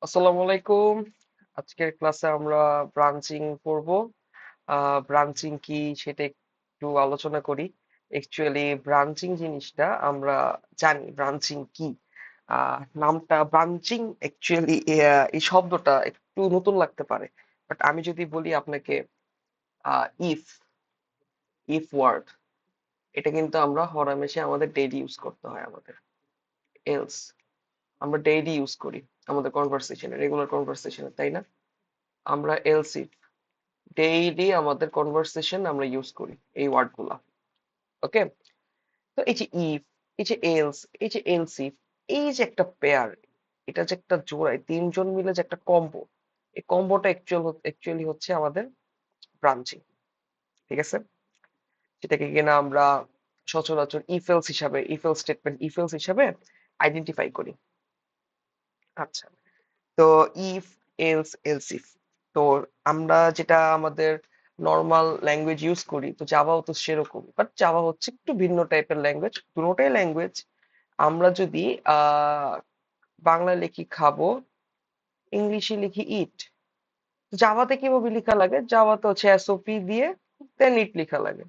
আসসালামু আলাইকুম। আজকের ক্লাসে আমরা ব্রাঞ্চিং পড়ব। ব্রাঞ্চিং কি সেটা একটু আলোচনা করি। অ্যাকচুয়ালি ব্রাঞ্চিং জিনিসটা আমরা জানি ব্রাঞ্চিং কি। নামটা ব্রাঞ্চিং অ্যাকচুয়ালি এই শব্দটা একটু নতুন লাগতে পারে। বাট আমি যদি বলি আপনাকে ইফ ইফ ওয়ার্ড, এটা কিন্তু আমরা হরহামেশা আমাদের ডেইলি ইউজ করতে হয় আমাদের। এলস আমরা ডেইলি ইউজ করি আমাদের কনভারসেশনে, রেগুলার কনভারসেশনে, তাই না? আমরা এলস ডেইলি আমাদের কনভারসেশন আমরা ইউজ করি এই ওয়ার্ডগুলা। ওকে, তো এই যে ইফ, এই যে এলস, এই যে এলসিফ, এই যে একটা পেয়ার, এটা যে একটা জোড়ায় তিনজন মিলে যে একটা কম্বো, এই কম্বোটা অ্যাকচুয়ালি হচ্ছে আমাদের ব্রাঞ্চিং। ঠিক আছে, যেটাকে কিনা আমরা সচরাচর ইফেলস হিসাবে, ইফেলস স্টেটমেন্ট ইফেলস হিসাবে আইডেন্টিফাই করি। আচ্ছা, তো ইফ, এলস, এলসিফ, তো আমরা যেটা আমাদের নর্মাল ল্যাঙ্গুয়েজ ইউজ করি, তো জাভাও তো সেরকম, বাট জাভা হচ্ছে একটু ভিন্ন টাইপের ল্যাঙ্গুয়েজ। দুটোটাই ল্যাঙ্গুয়েজ। আমরা যদি আহ বাংলায় লিখি খাবো, ইংলিশে লিখি ইট, জাভাতে কিভাবে লেখা লাগে? জাভাতে হচ্ছে এসওপি দিয়ে দেন ইট লেখা লাগে।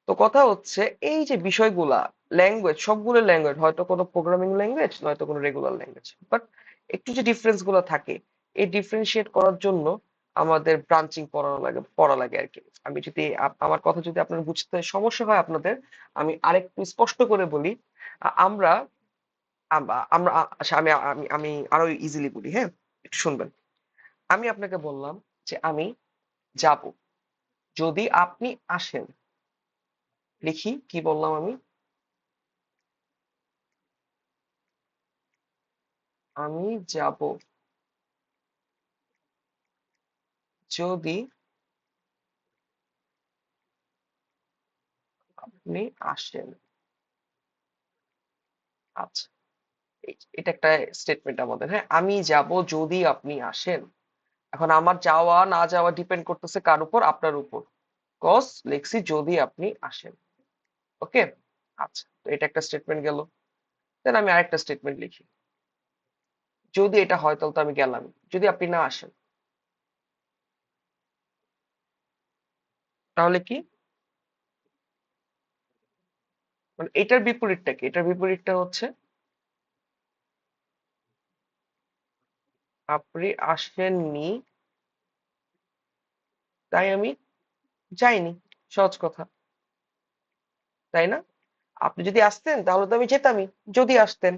তো কথা হচ্ছে এই যে বিষয়গুলা, ল্যাঙ্গুয়েজ, সবগুলো ল্যাঙ্গুয়েজ, হয়তো কোনো প্রোগ্রামিং ল্যাঙ্গুয়েজ নয়তো কোনো রেগুলার ল্যাঙ্গুয়েজ, বাট একটু যে ডিফারেন্স গুলো থাকে, এই ডিফারেন্সিয়েট করার জন্য আমাদের ব্রাঞ্চিং পড়া লাগে আর কি। আমি যদি আমার কথা যদি আপনার বুঝতে সমস্যা হয় আপনাদের, আমি আরেকটু স্পষ্ট করে বলি। আমরা আমরা আচ্ছা, আমি আমি আমি আরো ইজিলি বলি, হ্যাঁ? একটু শুনবেন। আমি আপনাকে বললাম যে আমি যাব, যদি আপনি আসেন। লিখি কি বললাম আমি? আমি যাব যদি আপনি আসেন। আচ্ছা, এটা একটা স্টেটমেন্ট আমাদের, হ্যাঁ? আমি যাব যদি আপনি আসেন। এখন আমার যাওয়া না যাওয়া ডিপেন্ড করতেছে কার উপর? আপনার উপর। কজ লিখছি যদি আপনি আসেন। ওকে, আচ্ছা, তো এটা একটা স্টেটমেন্ট গেল। দেন আমি আরেকটা স্টেটমেন্ট লিখি। যদি এটা হয় তাহলে তো আমি গেলাম, যদি আপনি না আসেন তাহলে কি? মানে এটার বিপরীতটা কি? এটার বিপরীতটা হচ্ছে আপনি আসেননি তাই আমি যাইনি। সহজ কথা, তাই না? আপনি যদি আসতেন তাহলে তো আমি যেতামই, যদি আসতেন।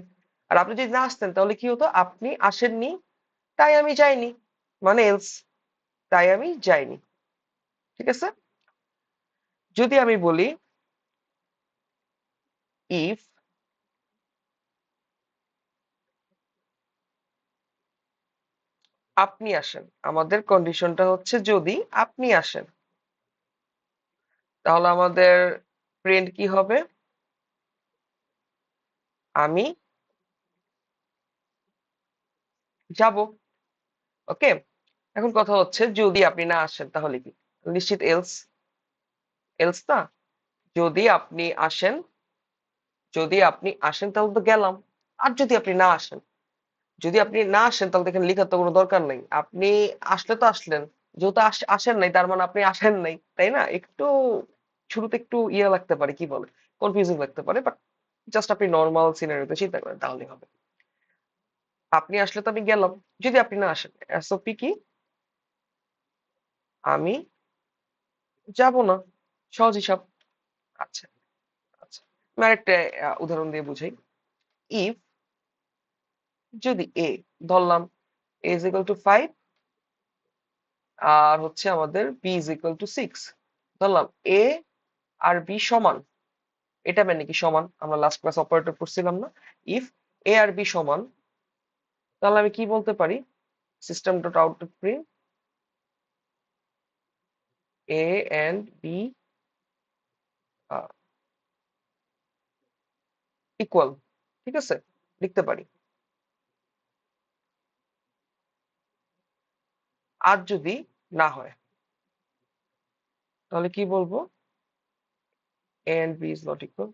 আর আপনি যদি না আসতেন তাহলে কি হতো? আপনি আসেননি তাই আমি যাইনি, মানে এলস, তাই আমি যাইনি। ঠিক আছে, যদি আমি বলি ইফ আপনি আসেন, আমাদের কন্ডিশনটা হচ্ছে যদি আপনি আসেন, তাহলে আমাদের ফ্রেন্ড কি হবে? আমি যাব। ওকে, এখন কথা হচ্ছে যদি আপনি না আসেন তাহলে কি? নিশ্চিত এলস, এলস না? যদি আপনি আসেন, যদি আপনি আসেন তাহলে তো গেলাম। আর যদি আপনি না আসেন, যদি আপনি না আসেন তাহলে তো এখানে লেখার তো কোনো দরকার নেই। আপনি আসলে তো আসলেন, যেহেতু আসেন নাই তার মানে আপনি আসেন নাই, তাই না? একটু শুরুতে একটু ইয়ে লাগতে পারে, কি বলে, কনফিউজিং লাগতে পারে, বাট জাস্ট আপনি নর্মাল সিনারিওতে চিন্তা করেন তাহলেই হবে। আপনি আসলে তো আমি গেলাম, যদি আপনি না আসেন এসওপি কি? আমি যাব না। সহজ হিসাব। আচ্ছা, আচ্ছা, আমি আরেকটা উদাহরণ দিয়ে বুঝাই। ইফ, যদি এ, ধরলাম এ ইজ ইকুয়াল টু 5 আর হচ্ছে আমাদের বি ইজ ইকুয়াল টু 6, ধরলাম এ আর বি সমান। এটা মানে কি সমান? আমরা লাস্ট ক্লাস অপারেটর পড়ছিলাম না? ইফ এ আর বি সমান, তাহলে আমি কি বলতে পারি? System dot output print A and B equal. ঠিক আছে, লিখতে পারি। আর যদি না হয় তাহলে কি বলবো? A and B is not equal.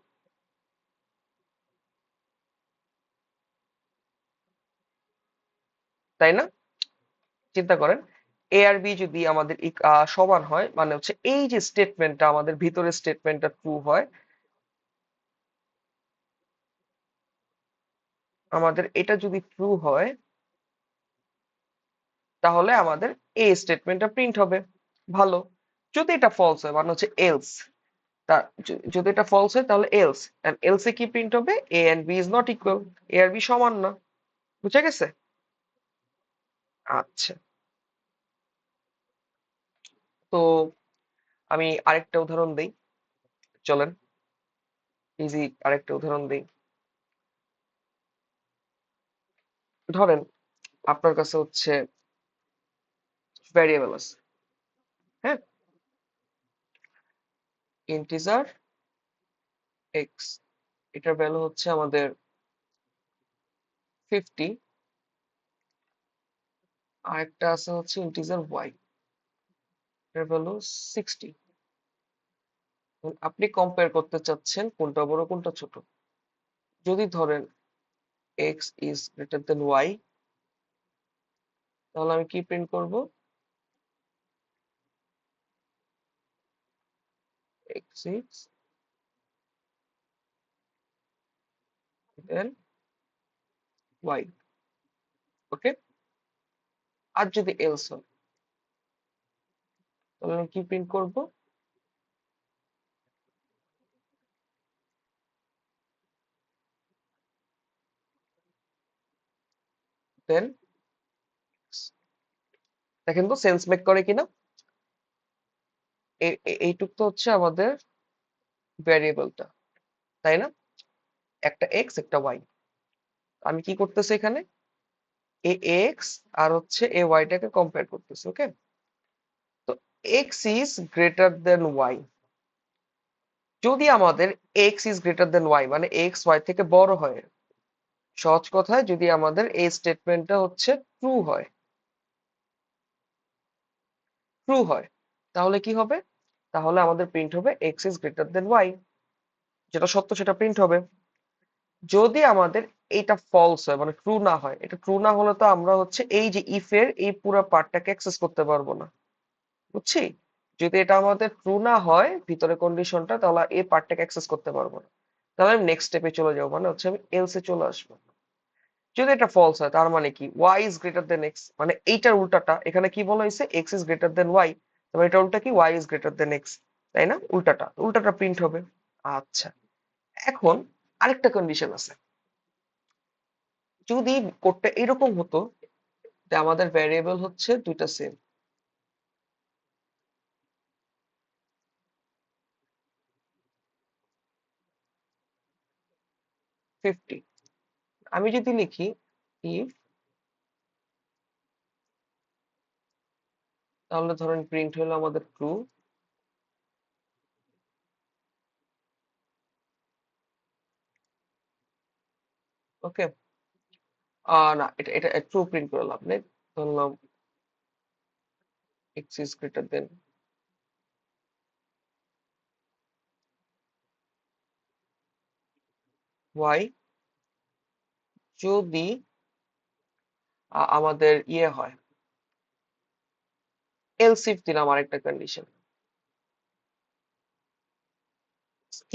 তাই না? চিন্তা করেন, এ আর বি যদি আমাদের সমান হয়, মানে হচ্ছে এই যে স্টেটমেন্টটা, আমাদের ভিতরের স্টেটমেন্টটা ট্রু হয়, আমাদের এটা যদি ট্রু হয়, তাহলে আমাদের এ স্টেটমেন্টটা প্রিন্ট হবে। ভালো। যদি এটা ফলস হয়, মানে হচ্ছে এলস, তা যদি এটা ফলস হয় তাহলে এলস, এন্ড এলসে কি প্রিন্ট হবে? A and B is not equal, A আর বি সমান না। বুঝে গেছে? আচ্ছা, তো আমি আরেকটা উদাহরণ দিই, চলেন ইজি আরেকটা উদাহরণ দিই। ধরেন আপনার কাছে হচ্ছে ভ্যারিয়েবল আছে, হ্যাঁ, ইন্টিজার এক্স, এটার ভ্যালু হচ্ছে আমাদের 50, আর একটা আছে হচ্ছে ইন্টিজার ওয়াই, এটার ভ্যালু 60। আপনি কম্পেয়ার করতে চাচ্ছেন কোনটা বড় কোনটা ছোট। যদি ধরেন X is greater than Y, তাহলে আমি কি প্রিন্ট করব? X is than Y. Okay. আর যদি এলস হয়, তাহলে আমি কি প্রিন্ট করব? দেন দেখেন তো সেন্স মেক করে কিনা। এইটুক তো হচ্ছে আমাদের ভ্যারিয়েবলটা, তাই না? একটা এক্স একটা ওয়াই। আমি কি করতেছি এখানে? এ এক্স আর হচ্ছে এ ওয়াইটাকে কম্পেয়ার করতেছি। ওকে। তো X is greater than Y, যদি আমাদের X is greater than Y মানে এক্স ওয়াই থেকে বড় হয়, সহজ কথায় যদি আমাদের এই স্টেটমেন্টটা হচ্ছে ট্রু হয়, ট্রু হয়, তাহলে কি হবে? তাহলে আমাদের প্রিন্ট হবে X is greater than Y, যেটা সত্য সেটা প্রিন্ট হবে। যদি আমাদের এটা ফলস হয়, মানে ট্রু না হয়, এটা ট্রু না হলে তো আমরা হচ্ছে এই যে ইফ এর এই পুরো পার্টটাকে অ্যাক্সেস করতে পারবো না। বুঝছি? যদি এটা আমাদের ট্রু না হয় ভিতরে কন্ডিশনটা, তাহলে এই পার্টটাকে অ্যাক্সেস করতে পারবো না। তাহলে আমি নেক্সট স্টেপে চলে যাবো, মানে হচ্ছে আমি এলস এ চলে আসবো। যদি এটা ফলস হয় তার মানে কি? Y is greater than X, মানে এইটার উল্টাটা। এখানে কি বলা হয়েছে? X is greater than Y, তবে এটা উল্টা কি? Y is greater than X, তাই না? উল্টাটা, উল্টাটা প্রিন্ট হবে। আচ্ছা, এখন আরেকটা কন্ডিশন আছে। যদি কোডটা এরকম হতো যে আমাদের ভ্যারিয়েবল হচ্ছে দুইটা সেম, 50, আমি যদি লিখি ইফ, তাহলে ধরেন প্রিন্ট হলো আমাদের ট্রু। ওকে। না, এটা এটা ট্রু প্রিন্ট করে লাভ নেই। ধরলাম X is greater than Y, যদি আমাদের ইয়ে হয়, এলস ইফ দিলাম আরেকটা কন্ডিশন,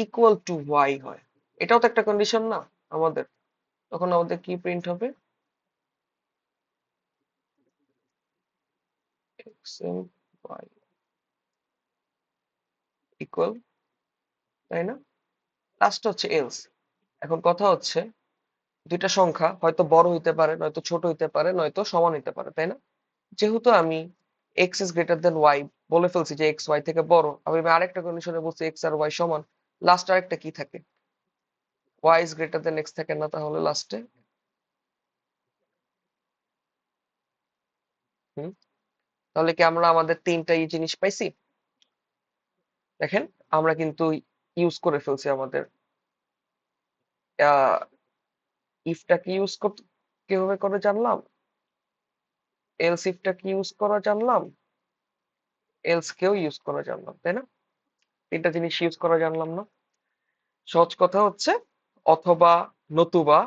ইকুয়াল টু ওয়াই হয়, এটাও তো একটা কন্ডিশন না আমাদের? তখন আমাদের কি প্রিন্ট হবে? এক্স ওয়াই ইকুয়াল, তাই না? লাস্ট হচ্ছে এলস। এখন কথা হচ্ছে, দুইটা সংখ্যা হয়তো বড় হইতে পারে, নয়তো ছোট হইতে পারে, নয়তো সমান হইতে পারে, তাই না? যেহেতু আমি X is greater than Y বলে ফেলছি, যে এক্স ওয়াই থেকে বড়, আমি আরেকটা কন্ডিশনে বলছি এক্স আর ওয়াই সমান, লাস্ট আরেকটা কি থাকে? Y is greater than X থাকে না তাহলে লাস্টে? হুম, তাহলে কি আমরা আমাদের তিনটা এই জিনিস পাইছি? দেখেন, আমরা কিন্তু ইউজ করে ফেলছি আমাদের ইফটাকে ইউজ করতে, কিভাবে করে জানলাম? এলস ইফটাকে ইউজ করা জানলাম, এলস কেও ইউজ করা জানলাম, তাই না? তিনটা জিনিস ইউজ করা জানলাম না? সহজ কথা হচ্ছে অথবা, নতুবা,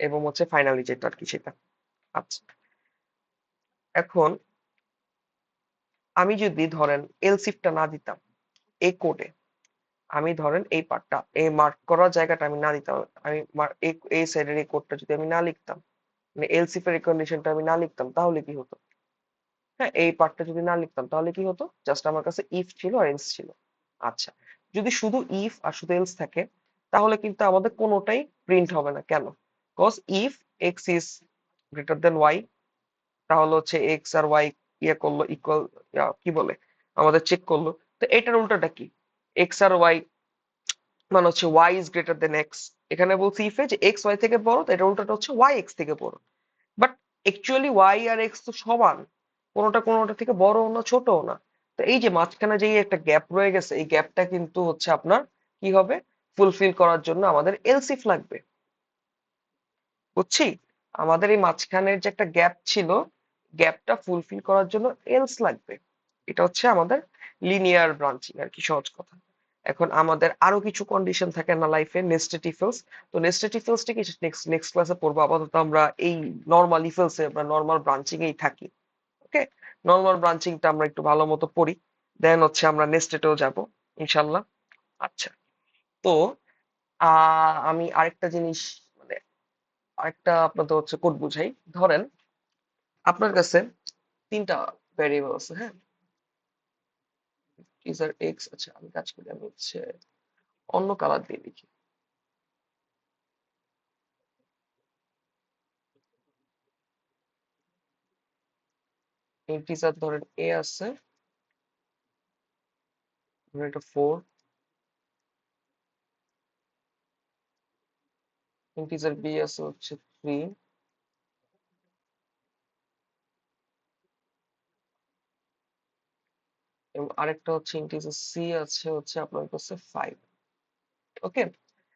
এবং হচ্ছে ফাইনালি যেটা আর কি সেটা। আচ্ছা, এখন আমি যদি ধরেন এলসিফটা না দিতাম এই কোডে, আমি ধরেন এই পার্টটা এই মার্ক করার জায়গাটা আমি না দিতাম, আমি এই সাইডের এই কোডটা যদি আমি না লিখতাম, মানে এলসিফ এর কন্ডিশনটা আমি না লিখতাম, তাহলে কি হতো? হ্যাঁ, এই পার্টটা যদি না লিখতাম তাহলে কি হতো? জাস্ট আমার কাছে ইফ ছিল আর এলস ছিল। আচ্ছা, যদি শুধু ইফ আর শুধু এলস থাকে তাহলে কিন্তু আমাদের কোনোটাই প্রিন্ট হবে না। কেন? Cause if X is greater than Y, তাহলে হচ্ছে এক্স আর ওয়াই ইয়ে করলো ইকুয়াল, কি বলে, আমাদের চেক করলো। তো এটার উল্টাটা কি? এক্স আর ওয়াই মানে হচ্ছে Y is greater than X. এখানে বলছি ইফে যে এক্স ওয়াই থেকে বড়, তো এটা উল্টাটা হচ্ছে ওয়াই এক্স থেকে বড়। বাট অ্যাকচুয়ালি ওয়াই আর এক্স তো সমান, কোনোটা কোনোটা থেকে বড়ও না ছোটও না। তো এই যে মাঝখানে যে একটা গ্যাপ রয়ে গেছে, এই গ্যাপটা কিন্তু হচ্ছে আপনার কি হবে, ফুলফিল করার জন্য আমাদের এলসিফ লাগবে। বুঝছি, আমাদের এই মাঝখানের যে একটা গ্যাপ ছিল, গ্যাপটা ফুলফিল করার জন্য এলস লাগবে। এটা হচ্ছে আমাদের লিনিয়ার ব্রাঞ্চিং আর কি, সহজ কথা। এখন আমাদের আরো কিছু কন্ডিশন থাকে না লাইফে, নেস্টেড ইফেলস। তো নেস্টেড ইফেলসটা কি নেক্সট নেক্সট ক্লাসে পড়বো। আপাতত আমরা এই নর্মাল ইফেলসে আমরা নর্মাল ব্রাঞ্চিং এই থাকি। ওকে, নর্মাল ব্রাঞ্চিংটা আমরা একটু ভালো মতো পড়ি, দেন হচ্ছে আমরা নেস্টেডেও যাব ইনশাল্লাহ। আচ্ছা, তো আমি আরেকটা জিনিস, মানে আরেকটা আপনাদের হচ্ছে কোড বুঝাই। ধরেন আপনার কাছে তিনটা ভ্যারিয়েবল আছে, হ্যাঁ, টিজার এক্স। আচ্ছা, আমি কাজ করি, আমি হচ্ছে অন্য কালার দিয়ে লিখি। ইন্টিজার ধরেন এ আছে, ধরেন এটা 4। ইন্টিজার বি আছে হচ্ছে 3, এবং আরেকটা হচ্ছে ইন্টিজার সি আছে হচ্ছে আপনার কাছে 5। ওকে,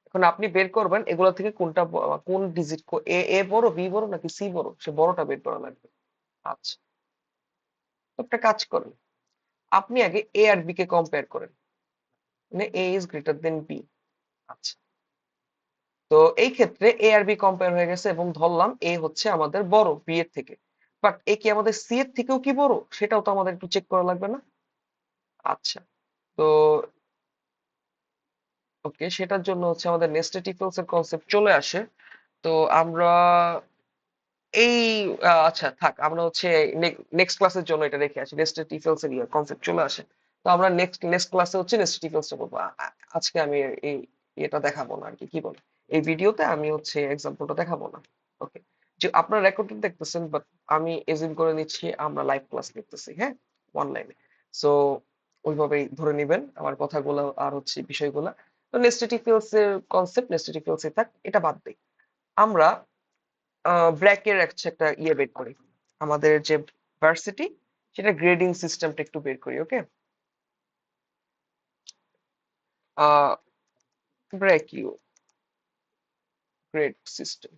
এখন আপনি বের করবেন এগুলো থেকে কোনটা কোন ডিজিট, এ এ বড়, বি বড় নাকি সি বড়, সে বড়টা বের করা লাগবে। আচ্ছা, তো একটা কাজ করেন, আপনি আগে এ আর বি কে কম্পেয়ার করেন, মানে এ ইজ গ্রেটার দেন বি। আচ্ছা, তো এই ক্ষেত্রে এ আর বি কম্পেয়ার হয়ে গেছে এবং ধরলাম এ হচ্ছে আমাদের বড় বি এর থেকে। বাট এ কি আমাদের সি এর থেকেও কি বড়, সেটাও তো আমাদের একটু চেক করা লাগবে না? আচ্ছা, তো ওকে, সেটার জন্য হচ্ছে আমাদের নেস্টেড ইকুয়ালস এর কনসেপ্ট চলে আসে। তো আমরা এই আচ্ছা থাক, আমরা হচ্ছে নেক্সট ক্লাসের জন্য এটা রেখে আসি, নেস্টেড ইকুয়ালস এর কনসেপ্ট চলে আসে। তো আমরা নেক্সট নেক্সট ক্লাসে হচ্ছে নেস্টেড ইকুয়ালস টা করবো। আজকে আমি এই এটা দেখাবো না আর কি, কি বলে, এই ভিডিওতে আমি হচ্ছে এক্সাম্পলটা দেখাবো না। ওকে, যে আপনারা রেকর্ডিং দেখতেছেন, বাট আমি এজিউম করে নিচ্ছি আমরা লাইভ ক্লাস দেখতেছি, হ্যাঁ, অনলাইনে। সো ওইভাবেই ধরে নেবেন আমার কথাগুলো আর হচ্ছে বিষয়গুলো। তো নেস্টেড ইকুয়ালস এর কনসেপ্ট নেস্টেড ইকুয়ালস এ থাক, এটা বাদ দিই। আমরা ব্র্যাকের একটা ইয়ে বের করি, আমাদের যে ভার্সিটি, সেটা গ্রেডিং সিস্টেমটা একটু বের করি। ওকে, ব্র্যাক ইউ গ্রেড সিস্টেম।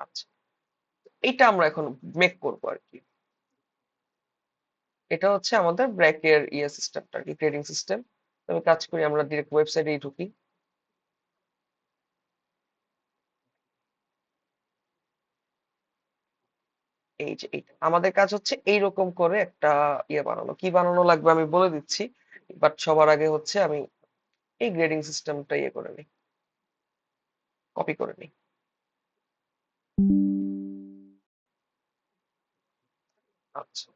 আচ্ছা, এটা আমরা এখন মেক করবো আর কি। এটা হচ্ছে আমাদের ব্র্যাকের ইয়ে সিস্টেমটা আর কি, গ্রেডিং সিস্টেম। আমি কাজ করি, আমরা ডিরেক্ট ওয়েবসাইটেই ঢুকি। এই যে এইটা আমাদের কাজ হচ্ছে এইরকম করে একটা ইয়ে বানানো। কি বানানো লাগবে আমি বলে দিচ্ছি, বাট সবার আগে হচ্ছে আমি এই গ্রেডিং সিস্টেমটা ইয়ে করে নিই, কপি করে নিই। আচ্ছা,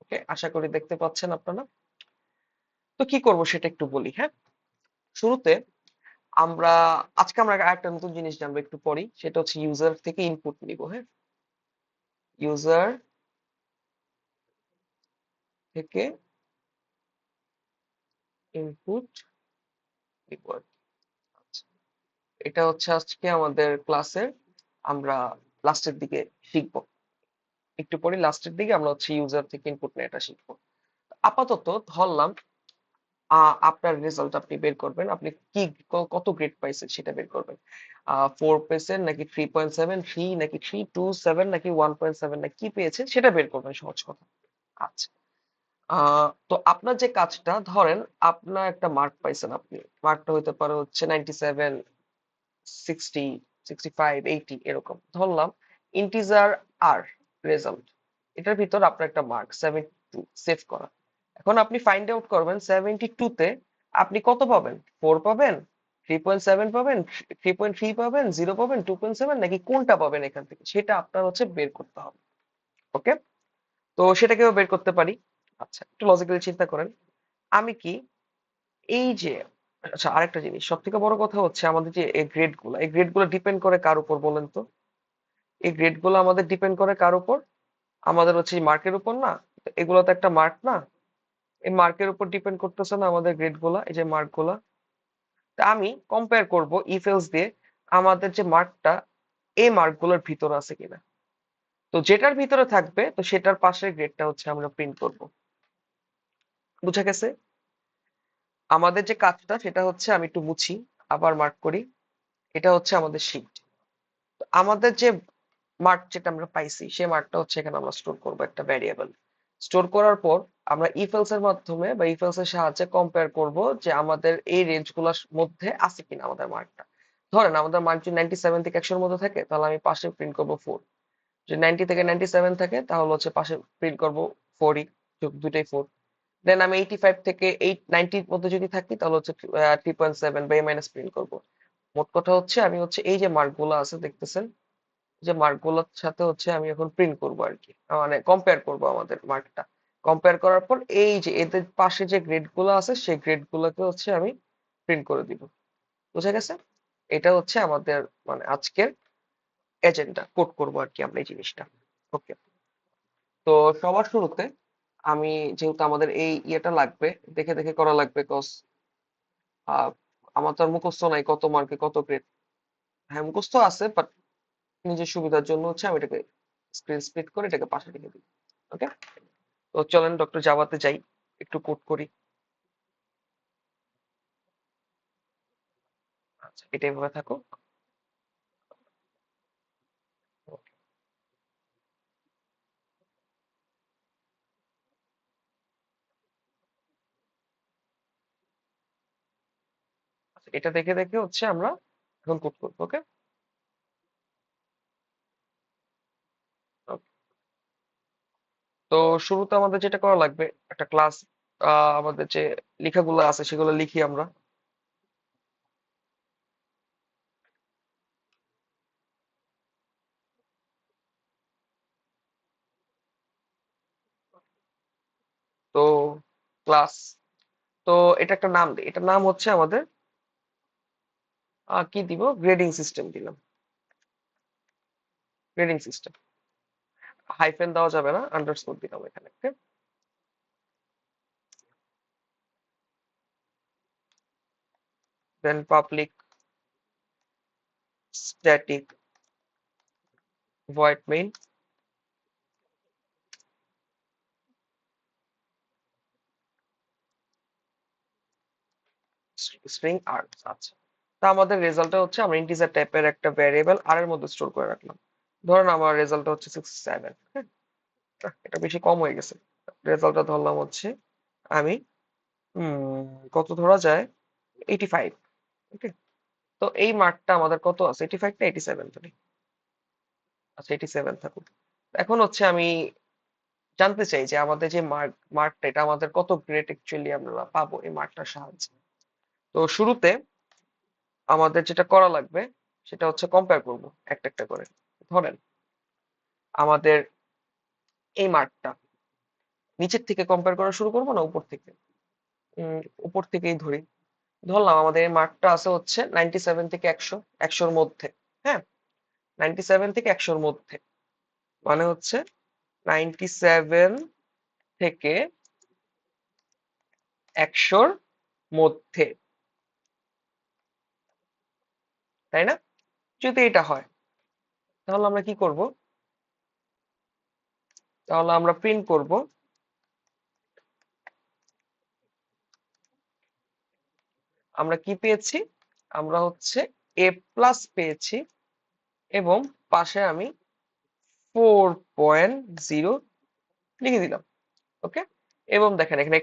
ওকে, আশা করি দেখতে পাচ্ছেন আপনারা। তো কি করব সেটা একটু বলি, হ্যাঁ। শুরুতে আমরা আজকে আমরা একটা নতুন জিনিস জানবো একটু পরেই, সেটা হচ্ছে ইউজার থেকে ইনপুট নিব, হ্যাঁ, ইউজার থেকে ইনপুট নিব আর কি। আচ্ছা, এটা হচ্ছে আজকে আমাদের ক্লাসের আমরা লাস্টের দিকে শিখবো, একটু পরে লাস্টের দিকে আমরা হচ্ছে ইউজার থেকে ইনপুট নিয়ে এটা শিখবো। আপাতত ধরলাম আপনার রেজাল্ট আপনি বের করবেন, আপনি কি কত গ্রেড পাইছেন সেটা বের করবেন। 4 পেয়েছেন নাকি 3.7, 3 নাকি 3.27 নাকি 1.7, নাকি কি পেয়েছেন সেটা বের করবেন, সহজ কথা। আচ্ছা, তো আপনার যে কাজটা, ধরেন আপনার একটা মার্ক পাইছেন, আপনি মার্কটা হতে পারে হচ্ছে 97, 60, 65, 80 এরকম ধরলাম। ইন্টিজার আর রেজাল্ট, এটার ভিতর আপনার একটা মার্ক 72 সেভ করা। এখন আপনি ফাইন্ড আউট করবেন 72 তে আপনি কত পাবেন, 4 পাবেন, 3.7 পাবেন, 3.3 পাবেন, 0 পাবেন, 2.7, নাকি কোনটা পাবেন এখান থেকে, সেটা আপনার হচ্ছে বের করতে হবে। ওকে, তো সেটাকেও বের করতে পারি। আচ্ছা, একটু লজিক্যালি চিন্তা করেন। আমি কি এই যে, আচ্ছা আরেকটা জিনিস, সব থেকে বড় কথা হচ্ছে আমাদের যে এই গ্রেড গুলো ডিপেন্ড করে কার উপর বলেন তো? এই গ্রেড গুলো আমাদের ডিপেন্ড করে কার উপর? আমাদের হচ্ছে মার্কের উপর না? তো এগুলো তো একটা মার্ক না? এই মার্কের উপর ডিপেন্ড করতেছে না আমাদের গ্রেড গুলা, এই যে মার্ক গুলা? তা আমি কম্পেয়ার করব ইফ এলস দিয়ে আমাদের যে মার্কটা এই মার্ক গুলোর ভিতরে আছে কিনা। তো যেটার ভিতরে থাকবে তো সেটার পাশের গ্রেডটা হচ্ছে আমরা প্রিন্ট করব। বুঝা গেছে? আমাদের যে কাজটা সেটা হচ্ছে, আমি একটু মুছি, আবার মার্ক করি। এটা হচ্ছে আমাদের শিট। আমাদের যে মার্ক যেটা আমরা পাইছি সেই মার্কটা হচ্ছে এখানে আমরা স্টোর করব একটা ভ্যারিয়েবল। স্টোর করার পর আমরা ইফ এলস এর মাধ্যমে বা ইফ এলস এর সাহায্যে কম্পেয়ার করব যে আমাদের এই রেঞ্জ গুলোর মধ্যে আছে কিনা আমাদের মার্কটা। ধরেন আমাদের মার্ক যদি 97 থেকে 100 এর মধ্যে থাকে তাহলে আমি পাশে প্রিন্ট করব 4। যদি 90 থেকে 97 থাকে তাহলে হচ্ছে পাশে প্রিন্ট করব 4ই, দুটাই 4। দেন আমি 85 থেকে 90 এর মধ্যে যদি থাকি তাহলে হচ্ছে 3.7 বা a মাইনাস প্রিন্ট করব। মোট কথা হচ্ছে আমি হচ্ছে এই যে মার্ক গুলো আছে দেখতেছেন, যে মার্ক গুলোর সাথে হচ্ছে আমি এখন প্রিন্ট করব আর কি, মানে কম্পেয়ার করব আমাদের মার্কটা। কম্পেয়ার করার পর এই যে এদের পাশে যে গ্রেড গুলো আছে সেই গ্রেড গুলোকে হচ্ছে আমি প্রিন্ট করে দিব। বুঝা গেছে? এটা হচ্ছে আমাদের মানে আজকের এজেন্ডা, কোড করব আর কি আমরা এই জিনিসটা। ওকে, তো সবার শুরুতে আমি, যেহেতু আমাদের এই ইয়েটা লাগবে, দেখে দেখে করা লাগবে কজ আমার তো আর মুখস্থ নাই কত মার্কে কত গ্রেড। হ্যাঁ মুখস্থ আছে বাট নিজের সুবিধার জন্য হচ্ছে আমি এটাকে স্ক্রিন স্প্লিট করে এটাকে পাশে রেখে দিই। ওকে, তো চলেন ডক্টর জাভাতে যাই, একটু কোড করি। আচ্ছা, এটা এভাবে থাকুক। আচ্ছা, এটা দেখে দেখে হচ্ছে আমরা এখন কোড করবো। ওকে, তো শুরুতে আমাদের যেটা করা লাগবে, একটা ক্লাস, আমাদের যে লেখাগুলো আছে সেগুলো লিখি আমরা। তো ক্লাস, তো এটা একটা নাম দিই, এটার নাম হচ্ছে আমাদের কি দিব, গ্রেডিং সিস্টেম দিলাম, গ্রেডিং সিস্টেম। হাইফেন দেওয়া যাবে না, আন্ডারস্কোর দিলাম এখানে। Okay, then public static void main string আর। আচ্ছা, তা আমাদের রেজাল্টটা হচ্ছে আমরা ইন্টিজার টাইপের একটা ভ্যারিয়েবল আর এর মধ্যে স্টোর করে রাখলাম। ধরেন আমার রেজাল্টটা হচ্ছে 67। হ্যাঁ, এটা বেশি কম হয়ে গেছে। রেজাল্টটা ধরলাম হচ্ছে আমি কত ধরা যায়, 85। ওকে, তো এই মার্কটা আমাদের কত আছে, 85 না 87 ধরি। আচ্ছা 87 থাকুক। এখন হচ্ছে আমি জানতে চাই যে আমাদের যে মার্কটা এটা আমাদের কত গ্রেড অ্যাকচুয়ালি আমরা পাবো এই মার্কটার সাহায্যে। তো শুরুতে আমাদের যেটা করা লাগবে সেটা হচ্ছে কম্পেয়ার করব একটা একটা করে। ধরেন আমাদের এই মার্কটা নিচের থেকে কম্পেয়ার করা শুরু করবো না উপর থেকে? উপর থেকেই ধরি। ধরলাম আমাদের এই মার্কটা আছে হচ্ছে 97 থেকে 100, 100-র মধ্যে। হ্যাঁ, 97 থেকে 100-র মধ্যে মানে হচ্ছে 97 থেকে 100-র মধ্যে, তাই না? যদি এটা হয় তাহলে আমরা কি করব, তাহলে আমরা প্রিন্ট করব আমরা কি পেয়েছি, আমরা হচ্ছে এ প্লাস পেয়েছি এবং পাশে আমি 4.0 লিখে দিলাম। ওকে, এবং দেখেন এখানে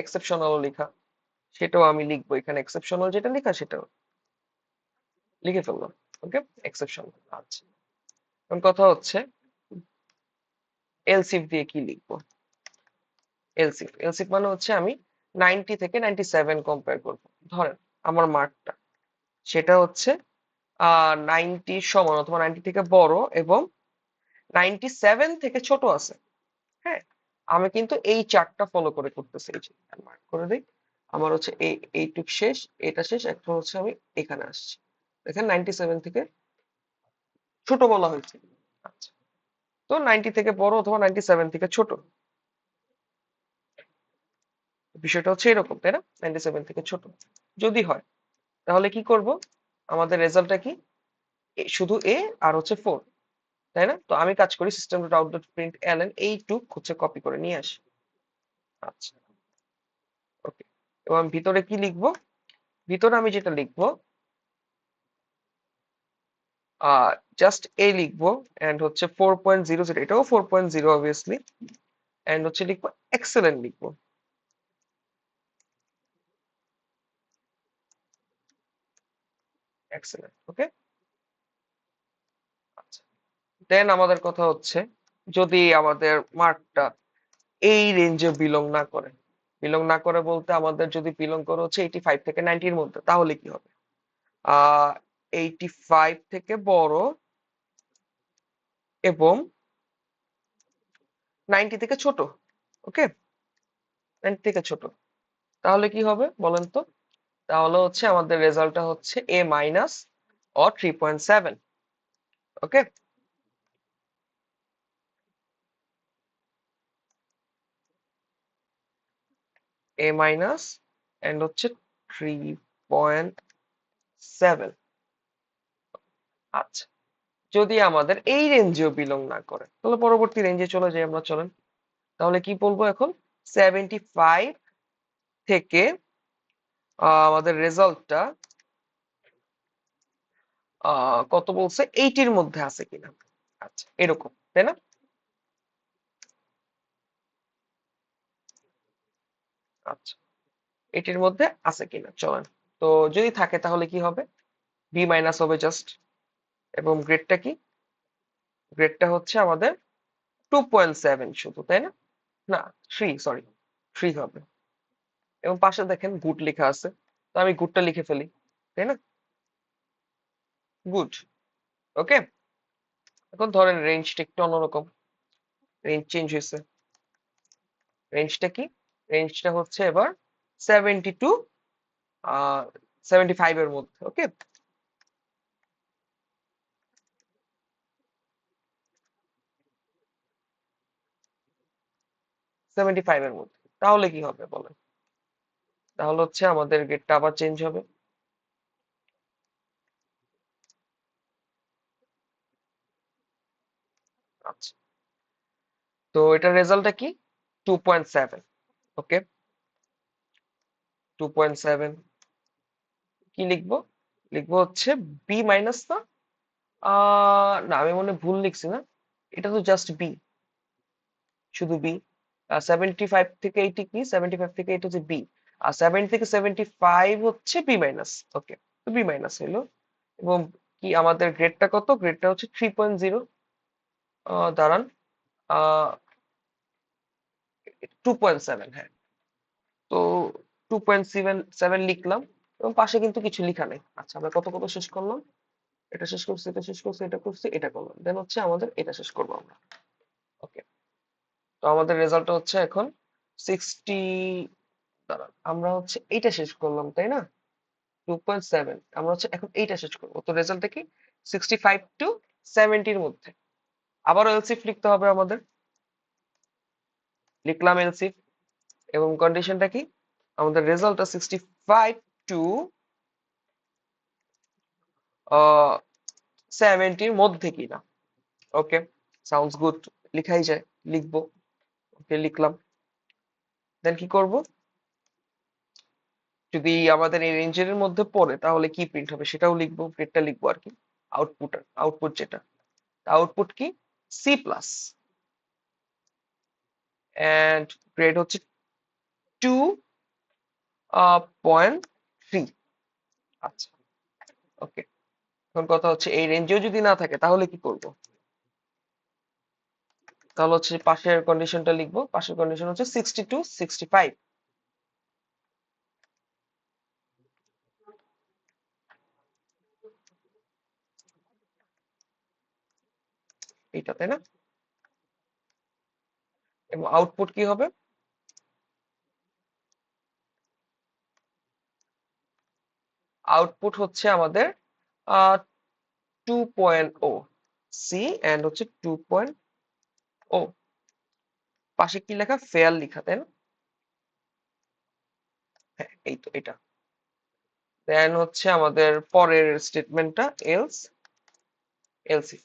এক্সেপশনাল লেখা, সেটাও আমি লিখবো এখানে, এক্সেপশনাল যেটা লেখা সেটাও। লিখে ফেললাম। ওকে, এক্সেপশন। আচ্ছা, এখন কথা হচ্ছে এলসিফ দিয়ে কি লিখবো। এলসিফ এলসিফ মানে হচ্ছে আমি 90 থেকে 97 কম্পেয়ার করব। ধরেন আমার মার্কটা সেটা হচ্ছে 90 সমান অথবা 90 থেকে বড় এবং 97 থেকে ছোট আছে। হ্যাঁ, আমি কিন্তু এই চার্টটা ফলো করে করতেছি। এই যে মার্ক করে দিই, আমার হচ্ছে এইটুক শেষ, এটা শেষ, এখন হচ্ছে আমি এখানে আসছি। দেখেন 97 থেকে ছোট বলা হয়েছে। আচ্ছা, তো 90 থেকে বড় অথবা 97 থেকে ছোট, বিষয়টা হচ্ছে এরকম, তাই না? 97 থেকে ছোট যদি হয় তাহলে কি করব, আমাদের রেজাল্টটা কি, শুধু এ আর হচ্ছে 4, তাই না? তো আমি কাজ করি system dot out dot print LN এইটুক হচ্ছে কপি করে নিয়ে আসি। আচ্ছা, ওকে, এবং ভিতরে কি লিখবো, ভিতরে আমি যেটা লিখবো জাস্ট এ লিখবো, এন্ড হচ্ছে 4.00, এটাও 4.0 অবভিয়াসলি, এন্ড হচ্ছে লিখবো এক্সেলেন্ট লিখবো, এক্সেলেন্ট। ওকে, আচ্ছা, দেন আমাদের কথা হচ্ছে যদি আমাদের মার্কটা এই রেঞ্জে বিলং না করে, বিলং না করে বলতে আমাদের যদি বিলং করে হচ্ছে 85 থেকে 90-র মধ্যে, তাহলে কি হবে, আহ 85 থেকে বড় এবং 90 থেকে ছোট। ওকে, 90 থেকে ছোট, তাহলে কি হবে বলেন তো, তাহলে হচ্ছে আমাদের রেজাল্টটা হচ্ছে A minus or 3.7। Okay, A minus and হচ্ছে 3.7। আচ্ছা, যদি আমাদের এই রেঞ্জেও বিলং না করে তাহলে পরবর্তী রেঞ্জে চলে যাই আমরা, চলেন। তাহলে কি বলবো এখন, 75 থেকে আমাদের রেজাল্টটা কত বলছে, 80-র মধ্যে আছে কিনা। আচ্ছা, এরকম, তাই না? আচ্ছা, 80-র মধ্যে আছে কিনা, চলেন। তো যদি থাকে তাহলে কি হবে, বি মাইনাস হবে জাস্ট, এবং গ্রেডটা কি, গ্রেডটা হচ্ছে আমাদের 2.7 শুধু, তাই না? না, 3, সরি, 3 হবে। এবং পাশে দেখেন গুড লেখা আছে, তো আমি গুডটা লিখে ফেলি, তাই না? গুড। ওকে, এখন ধরেন রেঞ্জটা একটু অন্যরকম, রেঞ্জ চেঞ্জ হয়েছে। রেঞ্জটা কি, রেঞ্জটা হচ্ছে এবার 72 আহ 75 এর মধ্যে। ওকে, 75 এর মধ্যে, তাহলে কি হবে বলেন, তাহলে হচ্ছে আমাদের গেটটা আবার চেঞ্জ হবে। আচ্ছা, তো এটার রেজাল্টটা কি, 2.7। ওকে, 2.7 কি লিখবো, লিখবো হচ্ছে বি মাইনাস, না না আমি মনে হয় ভুল লিখছি না, এটা তো জাস্ট বি, শুধু বি। 75 থেকে 80 কি, 75 থেকে 80 হচ্ছে বি, আর 70 থেকে 75 হচ্ছে বি মাইনাস। ওকে, তো বি মাইনাস হলো, এবং কি আমাদের গ্রেডটা কত, গ্রেডটা হচ্ছে 3.0, দাঁড়ান, 2.7, হ্যাঁ। তো 2.7 লিখলাম, এবং পাশে কিন্তু কিছু লেখা নেই। আচ্ছা, আমরা কত কত শেষ করলাম, এটা শেষ করছি, এটা শেষ করছি, এটা করছি, এটা করলাম, দেন হচ্ছে আমাদের এটা শেষ করবো আমরা। ওকে, তো আমাদের রেজাল্টটা হচ্ছে এখন 60, দাঁড়ান, আমরা হচ্ছে এইটা শেষ করলাম, তাই না? 2.7, আমরা হচ্ছে এখন এইটা শেষ করবো, তো রেজাল্টটা কি, 65 টু 70-র মধ্যে। আবারও এলসিফ লিখতে হবে আমাদের, লিখলাম এলসিফ, এবং কন্ডিশনটা কি, আমাদের রেজাল্টটা 65 টু 70-র মধ্যে কিনা। ওকে, সাউন্ডস গুড, লিখাই যায়, লিখবো। ওকে, লিখলাম, দেন কি করব, যদি আমাদের এই রেঞ্জের মধ্যে পড়ে তাহলে কি প্রিন্ট হবে সেটাও লিখবো, গ্রেডটা লিখবো আর কি, আউটপুট, আউটপুট যেটা, আউটপুট কি, সি প্লাস, এন্ড গ্রেড হচ্ছে 2.3। আচ্ছা, ওকে, এখন কথা হচ্ছে এই রেঞ্জেও যদি না থাকে তাহলে কি করব? তাহলে হচ্ছে পাশের কন্ডিশনটা লিখবো। পাশের কন্ডিশন হচ্ছে 60 to 65। এইটা তাই না? এবং আউটপুট কি হবে? আউটপুট হচ্ছে আমাদের 2.0 সি এন্ড হচ্ছে 2.0। পাশে কি লেখা? ফেয়ার লেখা তাই না? হ্যাঁ, এই তো এটা। দেন হচ্ছে আমাদের পরের স্টেটমেন্টটা এলস, এলসিফ,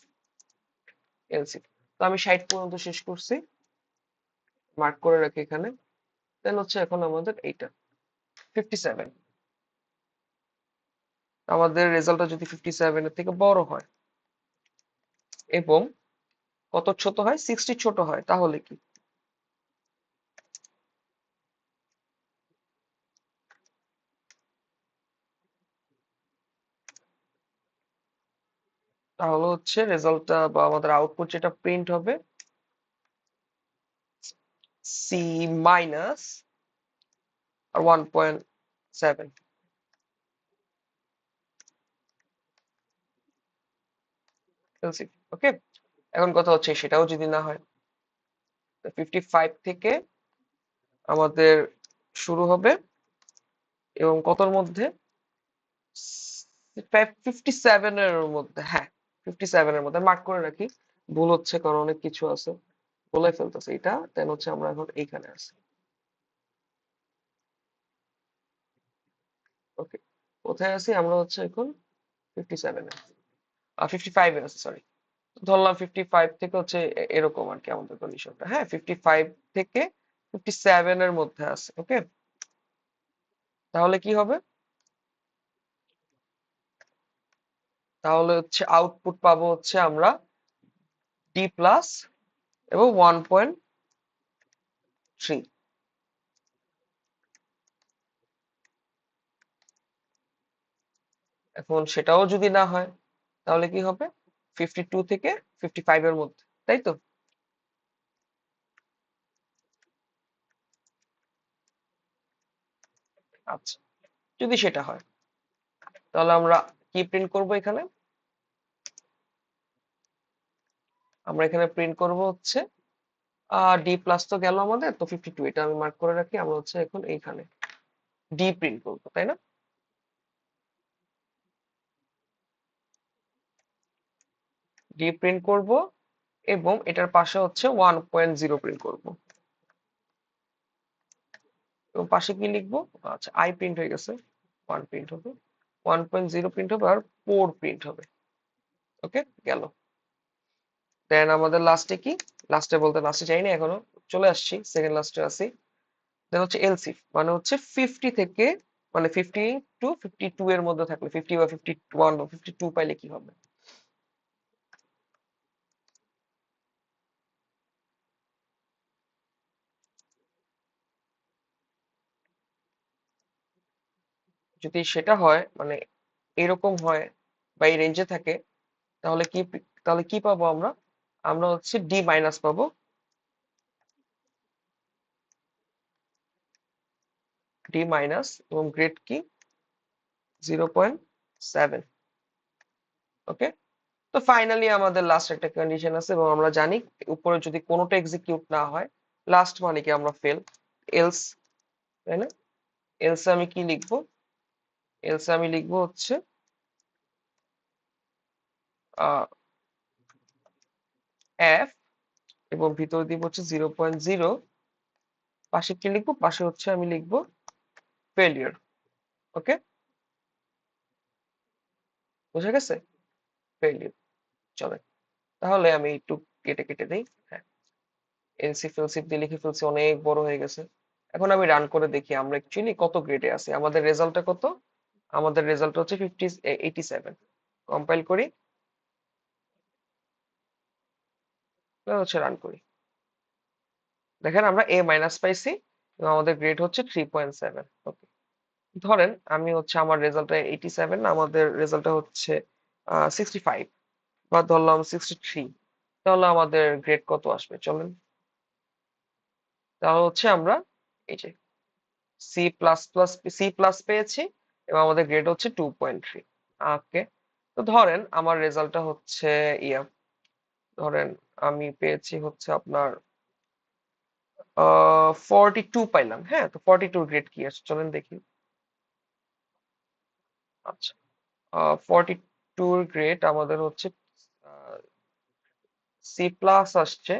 এলসিফ। তো আমি 60 পর্যন্ত শেষ করছি, মার্ক করে রাখি এখানে। দেন হচ্ছে এখন আমাদের এইটা 57। আমাদের রেজাল্টটা যদি 57 এর থেকে বড় হয় এবং কত ছোট হয়? 60 ছোট হয়, তাহলে কি? তাহলে হচ্ছে রেজাল্টটা বা আমাদের আউটপুট যেটা প্রিন্ট হবে, সি মাইনাস আর 1.7 এলসিফ। ওকে, এখন কথা হচ্ছে সেটাও যদি না হয়, 55 থেকে আমাদের শুরু হবে এবং কতর মধ্যে? 57 এর মধ্যে, হ্যাঁ 57 এর মধ্যে মার্ক করে রাখি। ভুল হচ্ছে কারণ অনেক কিছু আছে, বলে ফেলতেছে এটা। দেন হচ্ছে আমরা এখন এইখানে আছি। ওকে, কোথায় আছি আমরা? হচ্ছে এখন 57 এ, 55 এ আছে, সরি। ধরলাম 55 থেকে হচ্ছে এরকম আর কি আমাদের কন্ডিশনটা। হ্যাঁ, 55 থেকে 57 এর মধ্যে আছে। ওকে, তাহলে কি হবে? তাহলে হচ্ছে আউটপুট পাবো হচ্ছে আমরা ডি প্লাস এবং 1.3। এখন সেটাও যদি না হয় তাহলে কি হবে? 52 থেকে 55 এর মধ্যে, তাই তো? আচ্ছা, যদি সেটা হয় তাহলে আমরা কি প্রিন্ট করব এখানে? আমরা এখানে প্রিন্ট করব হচ্ছে ডি প্লাস তো গেল আমাদের, তো 52 এটা আমি মার্ক করে রাখি। আমরা হচ্ছে এখন এইখানে ডি প্রিন্ট করবো, তাই না? ডি প্রিন্ট করব এবং এটার পাশে হচ্ছে 1.0 প্রিন্ট করব। এবং পাশে কি লিখবো? আচ্ছা, আই প্রিন্ট হয়ে গেছে, 1 প্রিন্ট হবে, 1.0 প্রিন্ট হবে আর 4 প্রিন্ট হবে। ওকে, গেল। দেন আমাদের লাস্টে কি? লাস্টে বলতে লাস্টে যাইনি এখনো, চলে আসছি, সেকেন্ড লাস্টে আছি। দেন হচ্ছে এলসিফ, মানে হচ্ছে 50 থেকে, মানে 50 টু 52 এর মধ্যে থাকলে, 50 বা 51 বা 52 পাইলে কি হবে? যদি সেটা হয়, মানে এরকম হয় বা এই রেঞ্জে থাকে, তাহলে কি, তাহলে কি পাবো আমরা? আমরা হচ্ছে ডি মাইনাস পাবো। ডি মাইনাস এবং গ্রেড কি? 0.7। ওকে, তো ফাইনালি আমাদের লাস্ট একটা কন্ডিশন আছে এবং আমরা জানি উপরে যদি কোনোটা এক্সিকিউট না হয়, লাস্ট মানে কি আমরা ফেল। এলস, তাই না? এলসে আমি কি লিখবো? এলসে আমি লিখবো হচ্ছে এফ এবং ভিতরে দিব হচ্ছে 0.0। পাশে কি লিখবো? পাশে হচ্ছে আমি লিখবো ফেলিয়ার। ওকে, বুঝা গেছে? ফেলিয়ার। চলে, তাহলে আমি একটু কেটে কেটে দিই। হ্যাঁ, এলসি ফেলসিফ দিয়ে লিখে ফেলছি, অনেক বড় হয়ে গেছে। এখন আমি রান করে দেখি আমরা অ্যাকচুয়ালি কত গ্রেডে আছি। আমাদের রেজাল্টটা কত? আমাদের রেজাল্ট হচ্ছে 87। কম্পাইল করি, হচ্ছে রান করি। দেখেন আমরা এ মাইনাস পাইছি এবং আমাদের গ্রেড হচ্ছে 3.7। ওকে, ধরেন আমি হচ্ছে আমার রেজাল্টটা 87, আমাদের রেজাল্টটা হচ্ছে 65 বা ধরলাম 63, তাহলে আমাদের গ্রেড কত আসবে চলেন। তাহলে হচ্ছে আমরা এই যে সি প্লাস পেয়েছি এবং আমাদের গ্রেড হচ্ছে 2.3। ওকে, তো ধরেন আমার রেজাল্টটা হচ্ছে ইয়া, ধরেন আমি পেয়েছি হচ্ছে আপনার 42 পাইলাম। হ্যাঁ, তো 42 গ্রেড কি আছে চলেন দেখি। আচ্ছা, 42 গ্রেড আমাদের হচ্ছে সি প্লাস আসছে।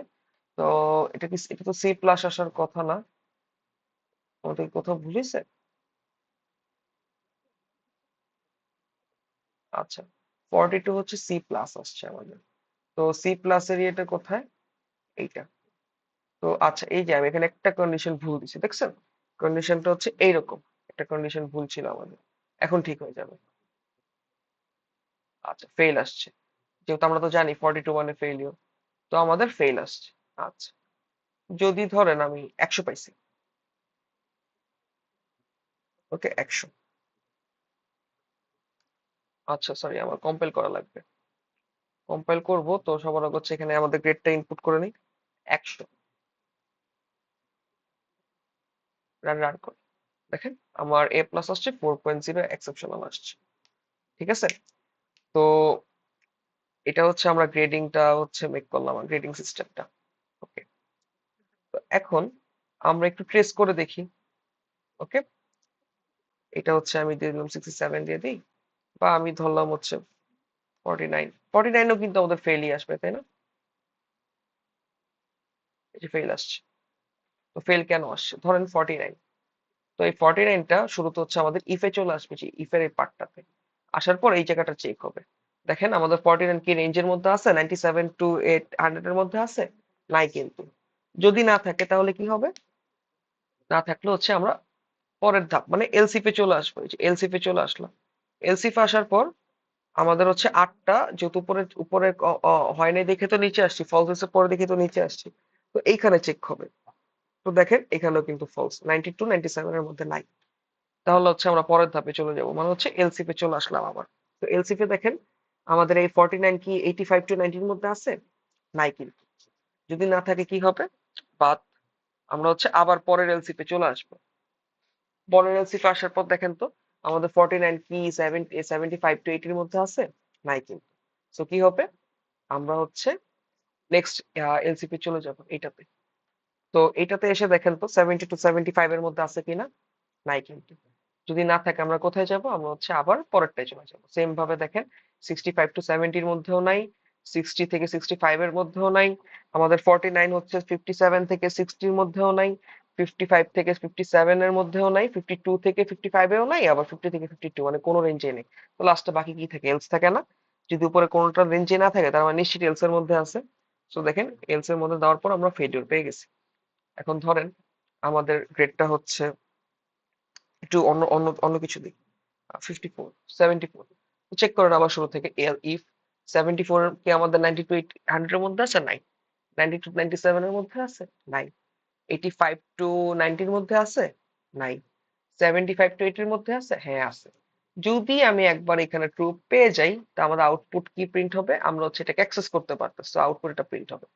তো এটা তো সি প্লাস আসার কথা না, আমাদের কোথাও ভুলিছে। আচ্ছা, 42 হচ্ছে সি প্লাস আসছে আমাদের। তো সি প্লাস এর এটা কোথায়, এইটা। তো আচ্ছা, এই যে আমি এখানে একটা কন্ডিশন ভুল দিছি দেখছেন, কন্ডিশনটা হচ্ছে এইরকম, একটা কন্ডিশন ভুল ছিল আমাদের, এখন ঠিক হয়ে যাবে। আচ্ছা, ফেল আসছে, যেহেতু আমরা তো জানি 42 মানে ফেইলিওর, তো আমাদের ফেল আসছে। আচ্ছা, যদি ধরেন আমি 100 পাইছি, ওকে 100। আচ্ছা সরি, আমার কম্পাইল করা লাগবে, কম্পাইল করব। তো সবার আগে হচ্ছে এখানে আমাদের গ্রেডটা ইনপুট করে নিই, 100। রান রান করি, দেখেন আমার এ প্লাস আসছে, 4.0 এক্সেপশনাল আসছে। ঠিক আছে, তো এটা হচ্ছে আমরা গ্রেডিংটা হচ্ছে মেক করলাম, গ্রেডিং সিস্টেমটা। ওকে, তো এখন আমরা একটু ট্রেস করে দেখি। ওকে, এটা হচ্ছে আমি দিয়ে দিলাম 67 দিয়ে দিই, বা আমি ধরলাম হচ্ছে 49। 49ও কিন্তু আমাদের ফেলই আসবে তাই না, এই যে ফেল আসছে। তো ফেল কেন আসছে ধরেন 49, তো এই 49টা শুরুতে হচ্ছে আমাদের ইফে চলে আসবে, যে ইফের এই পার্টটাতে আসার পর এই জায়গাটা চেক হবে। দেখেন আমাদের 49 কি রেঞ্জের মধ্যে আছে, 97 টু 100 এর মধ্যে আছে, নাই কিন্তু। যদি না থাকে তাহলে কি হবে, না থাকলে হচ্ছে আমরা পরের ধাপ মানে এলসিপি চলে আসবো। এই যে এলসিপি চলে আসলাম, এলসিপি আসার পর আমাদের হচ্ছে 8টা, যেহেতু উপরে উপরে হয় নাই দেখে তো নিচে আসছি, ফলস হচ্ছে পরে দেখে তো নিচে আসছি, তো এইখানে চেক হবে। তো দেখেন এখানেও কিন্তু ফলস, 92 97 এর মধ্যে নাই। তাহলে হচ্ছে আমরা পরের ধাপে চলে যাব, মানে হচ্ছে এলসিপি চলে আসলাম আবার। তো এলসিপি দেখেন আমাদের এই 49 কি 85 টু 90 এর মধ্যে আছে, নাই কিন্তু। যদি না থাকে কি হবে, বাদ, আমরা হচ্ছে আবার পরের এলসিপি চলে আসবো। পরের এলসিপি আসার পর দেখেন তো আমাদের 49 কি 75 টু 80 এর মধ্যে আছে, নাই কিন্তু। তো কি হবে, আমরা হচ্ছে নেক্সট এলসিপি চলে যাব এইটাতে। তো এইটাতে এসে দেখেন তো 70 টু 75 এর মধ্যে আছে কিনা, নাই কিন্তু। যদি না থাকে আমরা কোথায় যাব, আমরা হচ্ছে আবার পরেরটায় চলে যাব। সেম ভাবে দেখেন 65 টু 70 এর মধ্যেও নাই, 60 থেকে 65 এর মধ্যেও নাই, আমাদের 49 হচ্ছে 57 থেকে 60 এর মধ্যেও নাই, 55 থেকে 57 এর মধ্যেও নাই, 52 থেকে 55 এও নাই, আবার 50 থেকে 52 মানে কোনো রেঞ্জে নেই। তো লাস্টে বাকি কি থাকে, এলস থাকে না। যদি উপরে কোনোটা রেঞ্জে না থাকে তার মানে নিশ্চিত এলস এর মধ্যে আছে। তো দেখেন এলস এর মধ্যে দেওয়ার পর আমরা ফেলিওর পেয়ে গেছি। এখন ধরেন আমাদের গ্রেডটা হচ্ছে একটু অন্য অন্য অন্য কিছু দিই, 54 74। চেক করেন আবার শুরু থেকে, ইফ 74 কি আমাদের 90 টু 100 এর মধ্যে আছে, নাই। 90 টু 97 এর মধ্যে আছে, নাই। 85 টু 90 এর মধ্যে আছে, নাই। 75 টু 80 এর মধ্যে আছে, হ্যাঁ আছে। যদি আমি একবার এখানে ট্রু পেয়ে যাই, তা আমাদের আউটপুট কি প্রিন্ট হবে, আমরা হচ্ছে এটাকে অ্যাক্সেস করতে পারতেছি, তো আউটপুট এটা প্রিন্ট হবে।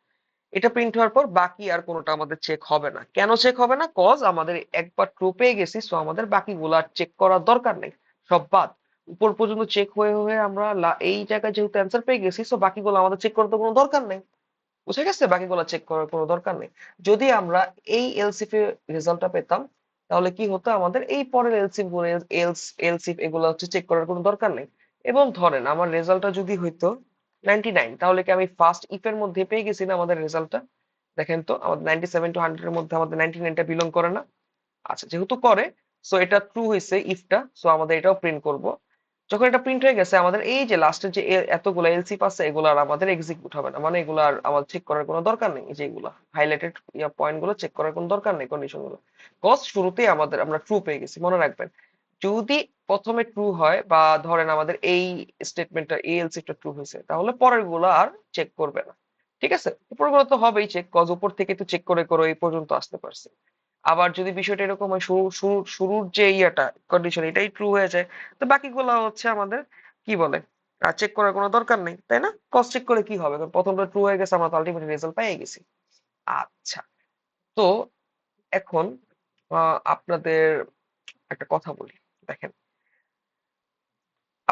এটা প্রিন্ট হওয়ার পর বাকি আর কোনোটা আমাদের চেক হবে না। কেন চেক হবে না, কজ আমাদের একবার ট্রু পেয়ে গেছি, সো আমাদের বাকিগুলো আর চেক করার দরকার নেই, সব বাদ। উপর পর্যন্ত চেক হয়ে হয়ে আমরা এই জায়গায় যেহেতু অ্যান্সার পেয়ে গেছি, সো বাকিগুলো আমাদের চেক করার তো কোনো দরকার নেই। বুঝে গেছে, বাকিগুলো চেক করার কোনো দরকার নেই। যদি আমরা এই এলসিফ এর রেজাল্টটা পেতাম, তাহলে কি হতো, আমাদের এই পরের এলসিফ গুলো এলসিফ এগুলো হচ্ছে চেক করার কোনো দরকার নেই। এবং ধরেন আমার রেজাল্টটা যদি হইতো 99, তাহলে কি আমি ফার্স্ট ইফ এর মধ্যে পেয়ে গেছি না আমাদের রেজাল্টটা। দেখেন তো আমাদের 97 টু 100 এর মধ্যে আমাদের 99টা বিলং করে না। আচ্ছা, যেহেতু করে, সো এটা ট্রু হয়েছে ইফটা, সো আমাদের এটাও প্রিন্ট করব। যখন এটা প্রিন্ট হয়ে গেছে, আমাদের এই যে লাস্টের যে এতগুলো এলসিপ আছে, এগুলো আর আমাদের এক্সিকিউট হবে না, মানে এগুলো আর আমাদের চেক করার কোনো দরকার নেই। এই যে এগুলা হাইলাইটেড পয়েন্ট গুলো চেক করার কোনো দরকার নেই, কন্ডিশন গুলো। কজ শুরুতেই আমাদের আমরা ট্রু পেয়ে গেছি, মনে রাখবেন। যদি প্রথমে ট্রু হয়, বা ধরেন আমাদের এই স্টেটমেন্টটা এই এলসিপটা ট্রু হয়েছে, তাহলে পরের গুলো আর চেক করবে না। ঠিক আছে, উপরগুলো তো হবেই চেক, কজ উপর থেকে তো চেক করে করে এই পর্যন্ত আসতে পারছে। আবার যদি বিষয়টা এরকম হয়, শুরুর যে ইয়াটা কন্ডিশন এটাই ট্রু হয়ে যায়, তো বাকিগুলো হচ্ছে আমাদের কি বলে আর চেক করার কোনো দরকার নেই, তাই না? ক্রস চেক করে কি হবে? কারণ প্রথমটা ট্রু হয়ে গেছে, আমরা তো আলটিমেটলি রেজাল্ট পেয়ে গেছি। আচ্ছা, তো এখন আপনাদের একটা কথা বলি। দেখেন,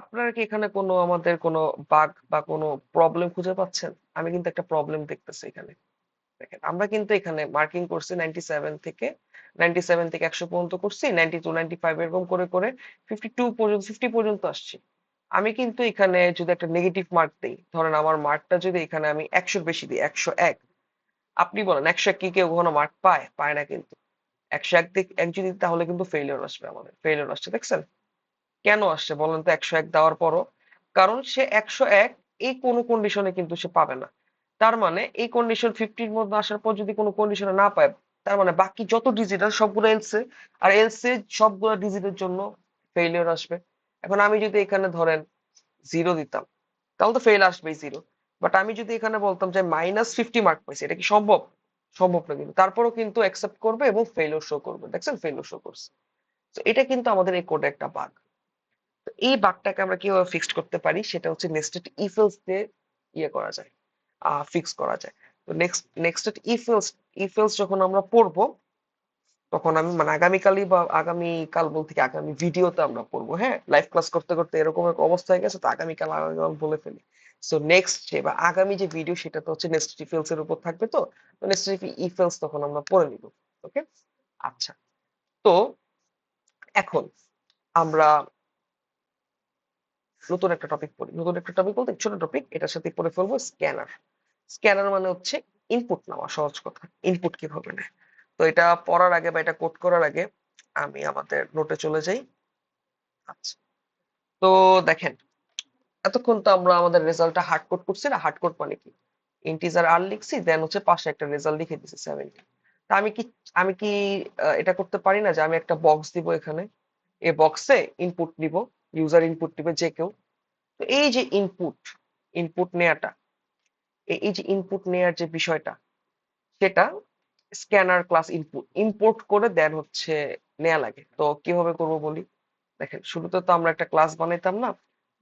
আপনারা কি এখানে কোনো আমাদের কোনো বাগ বা কোনো প্রবলেম খুঁজে পাচ্ছেন? আমি কিন্তু একটা প্রবলেম দেখতেছি এখানে। দেখেন, আমরা কিন্তু এখানে মার্কিং করছি 97 থেকে 100 পর্যন্ত করছি, 92 95 এরকম করে করে 52 পর্যন্ত 50 পর্যন্ত আসছি। আমি কিন্তু এখানে যদি একটা নেগেটিভ মার্ক দেই, ধরেন আমার মার্কটা যদি এখানে আমি 100 বেশি দিই, 101, আপনি বলেন 101 কি কেউ কখনো মার্ক পায়? পায় না কিন্তু। 101 এক যদি দিই, তাহলে কিন্তু ফেলিওর আসবে, আমাদের ফেলিওর আসছে, দেখছেন? কেন আসছে বলেন তো 101 দেওয়ার পরও? কারণ সে 101 এই কোনো কন্ডিশনে কিন্তু সে পাবে না। তার মানে এই কন্ডিশন 50-র মধ্যে আসার পর যদি কোনো কন্ডিশনে না পায়, তার মানে বাকি যত ডিজিট আছে সবগুলো এলসে, আর এলসে সবগুলো ডিজিটের জন্য ফেলিওর আসবে। এখন আমি যদি এখানে ধরেন 0 দিতাম, তাহলে তো ফেল আসবেই 0। বাট আমি যদি এখানে বলতাম যে -50 মার্ক পাইছি, এটা কি সম্ভব? সম্ভব না কিন্তু। তারপরেও কিন্তু অ্যাকসেপ্ট করবে এবং ফেলিওর শো করবে, দেখছেন? ফেলিওর শো করছে। তো এটা কিন্তু আমাদের এই কোডে একটা বাগ। এই বাগটাকে আমরা কিভাবে ফিক্সড করতে পারি, সেটা হচ্ছে নেস্টেড ইফ এলস দিয়ে ইয়ে করা যায়, ফিক্স করা যায়। তো নেক্সটেড ইফ এলস যখন আমরা পড়বো, তখন আমি মানে আগামীকালই বা আগামীকাল বলতে কি আগামী ভিডিওতে আমরা পড়বো। হ্যাঁ, লাইভ ক্লাস করতে করতে এরকম এক অবস্থা হয়ে গেছে, তো আগামীকাল বলে ফেলি। সো নেক্সট যে বা আগামী যে ভিডিও, সেটা তো হচ্ছে নেস্টেড ইফ এলস এর উপর থাকবে। তো নেস্টেড ইফ এলস তখন আমরা পড়ে নিব। ওকে, আচ্ছা। তো এখন আমরা নতুন একটা টপিক পড়ি, নতুন একটা টপিক বলতে ছোট টপিক, এটার সাথে পড়ে ফেলবো স্ক্যানার। স্ক্যানার মানে হচ্ছে ইনপুট নেওয়া, সহজ কথা। ইনপুট কিভাবে নেয়, তো এটা পড়ার আগে বা এটা কোড করার আগে আমি আমাদের নোটে চলে যাই। আচ্ছা, তো দেখেন, এতক্ষণ তো আমরা আমাদের রেজাল্টটা হার্ড কোড করছি না। হার্ড কোড মানে কি? ইন্টিজার আর লিখছি, দেন হচ্ছে পাশে একটা রেজাল্ট লিখে দিছি 70। তা আমি কি এটা করতে পারি না যে আমি একটা বক্স দিব এখানে, এই বক্সে ইনপুট নিব, ইউজার ইনপুট দিবে যে কেউ। তো এই যে ইনপুট, ইনপুট নেয়াটা, এই যে ইনপুট নেয়ার যে বিষয়টা, সেটা স্ক্যানার ক্লাস ইনপুট ইম্পোর্ট করে দেন হচ্ছে নেয়া লাগে। তো কিভাবে করব বলি। দেখেন, শুরুতে তো আমরা একটা ক্লাস বানাইতাম না।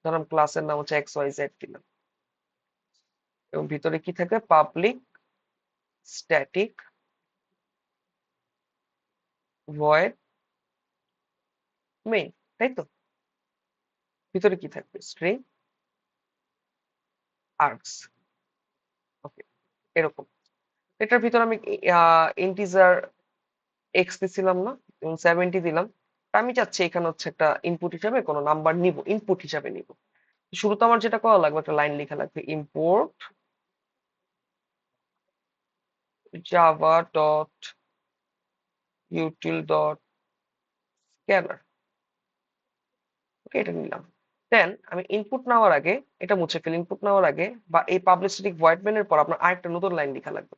ধরুন ক্লাসের নাম হচ্ছে এক্স ওয়াই জেড দিলাম, এবং ভিতরে কি থাকে? পাবলিক স্ট্যাটিক ভয়েড মেইন, তাই তো? ভিতরে কি থাকবে? স্ট্রিং আর্গস। ওকে, এরকম। এটার ভিতরে আমি ইন্টিজার এক্স দিছিলাম না, এবং 70 দিলাম। তা আমি চাচ্ছি এখানে হচ্ছে একটা ইনপুট হিসাবে কোনো নাম্বার নিব, ইনপুট হিসাবে নিব। শুরুতে আমার যেটা করা লাগবে, একটা লাইন লেখা লাগবে, import Java dot util dot scanner. Okay, এটা নিলাম। দেন আমি ইনপুট নেওয়ার আগে, এটা মুছে ফেলি, ইনপুট নেওয়ার আগে বা এই পাবলিসিটি ভয়েড মেনের পর আপনার আরেকটা নতুন লাইন লেখা লাগবে।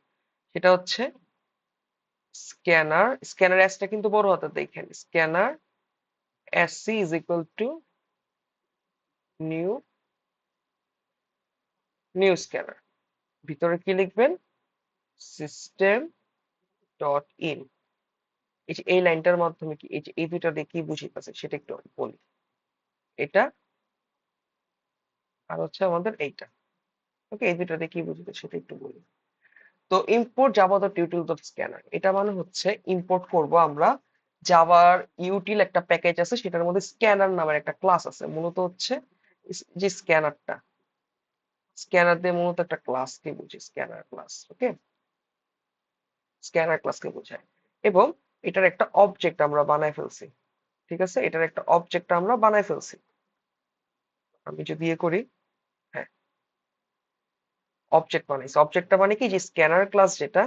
সেটা হচ্ছে স্ক্যানার, স্ক্যানার এসটা কিন্তু বড় হাতে দেখেন, scanner SC is equal to new new scanner. ভিতরে কি লিখবেন? System dot in. এই যে এই লাইনটার মাধ্যমে কি, এই যে এই দুইটা দিয়ে কি বুঝিতেছে সেটা একটু বলি। এটা আর হচ্ছে আমাদের এইটা। ওকে, এই দুইটা দিয়ে কি বুঝিতেছে সেটা একটু বলি। তো import Java dot util dot scanner, এটা মানে হচ্ছে ইম্পোর্ট করব আমরা জাভার ইউটিল একটা প্যাকেজ আছে, সেটার মধ্যে স্ক্যানার নামের একটা ক্লাস আছে। মূলত হচ্ছে যে স্ক্যানারটা, স্ক্যানার দিয়ে মূলত একটা ক্লাসকে বুঝি, স্ক্যানার ক্লাস। ওকে, স্ক্যানার ক্লাসকে বোঝায়। এবং এটার একটা অবজেক্ট আমরা বানায় ফেলছি। ঠিক আছে, এটার একটা অবজেক্ট আমরা বানায় ফেলছি। আমি যদি ইয়ে করি, হ্যাঁ, অবজেক্ট বানাইছি। অবজেক্টটা মানে কি, যে স্ক্যানার ক্লাস যেটা,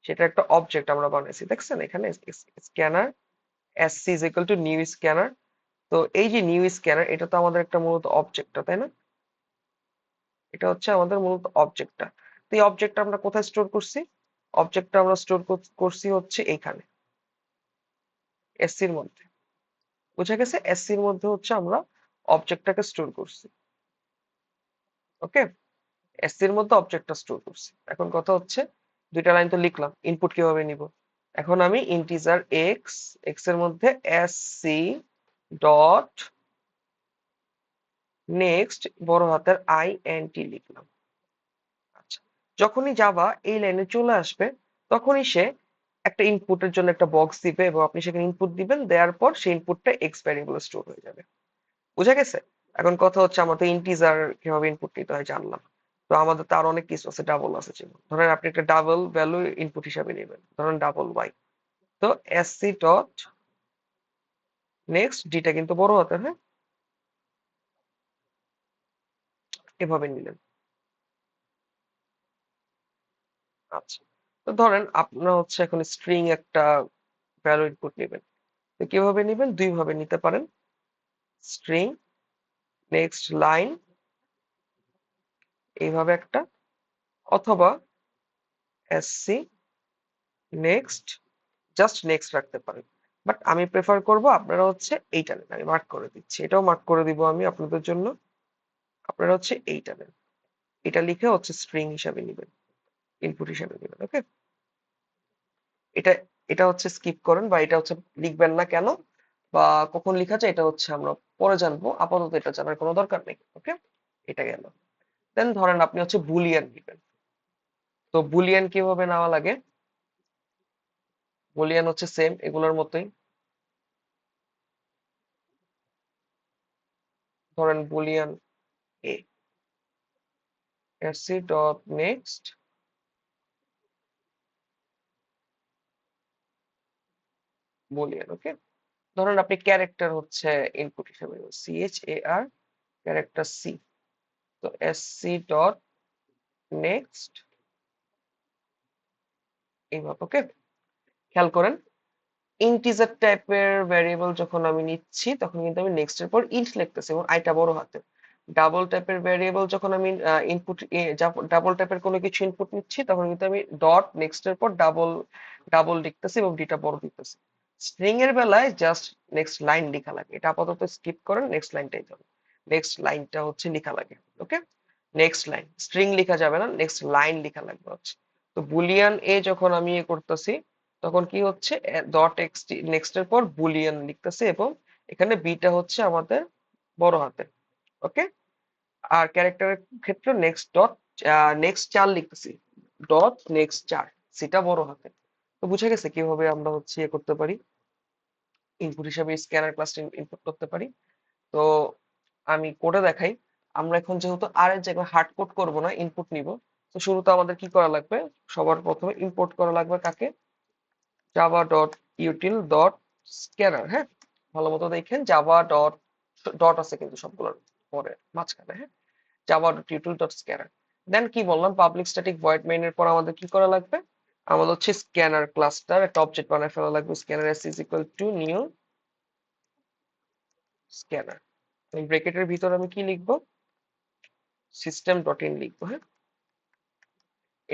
সেটা একটা অবজেক্ট আমরা বানাইছি, দেখছেন এখানে scanner SC is equal to new scanner. তো এই যে নিউ স্ক্যানার, এটা তো আমাদের একটা মূলত অবজেক্টটা, তাই না? এটা হচ্ছে আমাদের মূলত অবজেক্টটা। তো এই অবজেক্টটা আমরা কোথায় স্টোর করছি? অবজেক্টটা আমরা স্টোর করছি হচ্ছে এইখানে, এসসির মধ্যে। বুঝা গেছে? এসসির মধ্যে হচ্ছে আমরা অবজেক্টটাকে স্টোর করছি। ওকে, এসসির মধ্যে অবজেক্টটা স্টোর করছি। এখন কথা হচ্ছে, দুইটা লাইন তো লিখলাম, ইনপুট কিভাবে নিব। এখন আমি ইন্টিজার এক্স, এক্স এর মধ্যে এসসি ডট নেক্সট বড় হাতের INT লিখলাম। আচ্ছা, যখনই জাভা এই লাইনে চলে আসবে তখনই সে একটা ইনপুটের জন্য একটা বক্স দিবে এবং আপনি সেখানে ইনপুট দিবেন, দেওয়ার পর সেই ইনপুটটা এক্স ভ্যারিয়েবলে স্টোর হয়ে যাবে। বুঝা গেছে? এখন কথা হচ্ছে আমাদের ইন্টিজার কিভাবে ইনপুট নিতে হয় জানলাম। তো আমাদের তো আরো অনেক কিছু আছে, ডাবল আছে যেমন ধরেন আপনি একটা ডাবল ভ্যালু ইনপুট হিসাবে নেবেন, ধরেন ডাবল ওয়াই। তো এসসি ডট নেক্সট, ডিটা কিন্তু বড় হাতের, হ্যাঁ, এভাবে নিলেন। আচ্ছা, তো ধরেন আপনার হচ্ছে এখন স্ট্রিং একটা ভ্যালু ইনপুট নেবেন, তো কিভাবে নেবেন? দুই ভাবে নিতে পারেন। স্ট্রিং নেক্সট লাইন এইভাবে একটা, অথবা এসসি নেক্সট জাস্ট নেক্সট রাখতে পারেন। বাট আমি প্রেফার করব আপনারা হচ্ছে এইটা নেন, আমি মার্ক করে দিচ্ছি, এটাও মার্ক করে দিব আমি আপনাদের জন্য। আপনারা হচ্ছে এইটা নেন, এটা লিখে হচ্ছে স্ট্রিং হিসাবে নেবেন, ইনপুট হিসাবে নেবেন। ওকে, এটা এটা হচ্ছে স্কিপ করেন বা এটা হচ্ছে লিখবেন না কেন বা কখন লেখা যায় এটা হচ্ছে আমরা পরে জানবো, আপাতত এটা জানার কোনো দরকার নেই। ওকে, এটা গেল। দেন ধরেন আপনি হচ্ছে বুলিয়ান নেবেন। তো বুলিয়ান কিভাবে নেওয়া লাগে? বুলিয়ান হচ্ছে সেম এগুলোর মতোই। ধরেন বুলিয়ান এ, sc ডট নেক্সট বুলিয়ান। ওকে, ধরেন আপনি ক্যারেক্টার হচ্ছে ইনপুট হিসেবে CHAR ক্যারেক্টার সি, তো sc ডট নেক্সট এইভাবে। ওকে, খেয়াল করেন ইন্টিজার টাইপের ভ্যারিয়েবল যখন আমি নিচ্ছি তখন কিন্তু আমি নেক্সট এর পর ইন্ট লিখতেছি এবং আইটা বড় হাতে। ডাবল টাইপের ভ্যারিয়েবল যখন আমি ইনপুট ডাবল টাইপের কোনো কিছু ইনপুট নিচ্ছি তখন কিন্তু আমি ডট নেক্সট এর পর ডাবল ডাবল লিখতেছি এবং ডিটা বড় দিতেছি। স্ট্রিং এর বেলায় জাস্ট নেক্সট লাইন লেখা লাগে, এটা আপাতত স্কিপ করেন, নেক্সট লাইনটাই ধরুন। নেক্সট লাইনটা হচ্ছে লেখা লাগে। ওকে, নেক্সট লাইন, স্ট্রিং লেখা যাবে না, নেক্সট লাইন লেখা লাগবে হচ্ছে। তো বুলিয়ান এ যখন আমি এ করতেছি তখন কি হচ্ছে, ডট এক্সটি নেক্সট এর পর বুলিয়ান লিখতেছে এবং এখানে বিটা হচ্ছে আমাদের বড় হাতে। ওকে, আর ক্যারেক্টারের ক্ষেত্রে নেক্সট ডট নেক্সট চার লিখতেছি, ডট নেক্সট চার, সেটা বড় হাতে। তো বুঝে গেছে কিভাবে আমরা হচ্ছে ইয়ে করতে পারি, ইনপুট হিসাবে স্ক্যানার ক্লাসটা ইনপুট করতে পারি। তো আমি কোডে দেখাই। আমরা এখন যেহেতু আর এর জায়গায় হার্ড কোড করবো না, ইনপুট নিব। তো শুরুতে আমাদের কি করা লাগবে? সবার প্রথমে ইম্পোর্ট করা লাগবে কাকে? Java dot util dot scanner. হ্যাঁ, ভালো মতো দেখেন, জাভা ডট ডট আছে কিন্তু সবগুলোর পরে মাঝখানে, হ্যাঁ, Java dot util dot scanner. Then কি বললাম, পাবলিক স্ট্যাটিক ভয়েড মেইন এর পর আমাদের কি করা লাগবে? আমাদের হচ্ছে স্ক্যানার ক্লাসটার একটা অবজেক্ট বানায় ফেলা লাগবে, scanner S is equal to new scanner. ব্র্যাকেটের ভিতর আমি কি লিখবো? সিস্টেম ডট ইন লিখবো। হ্যাঁ,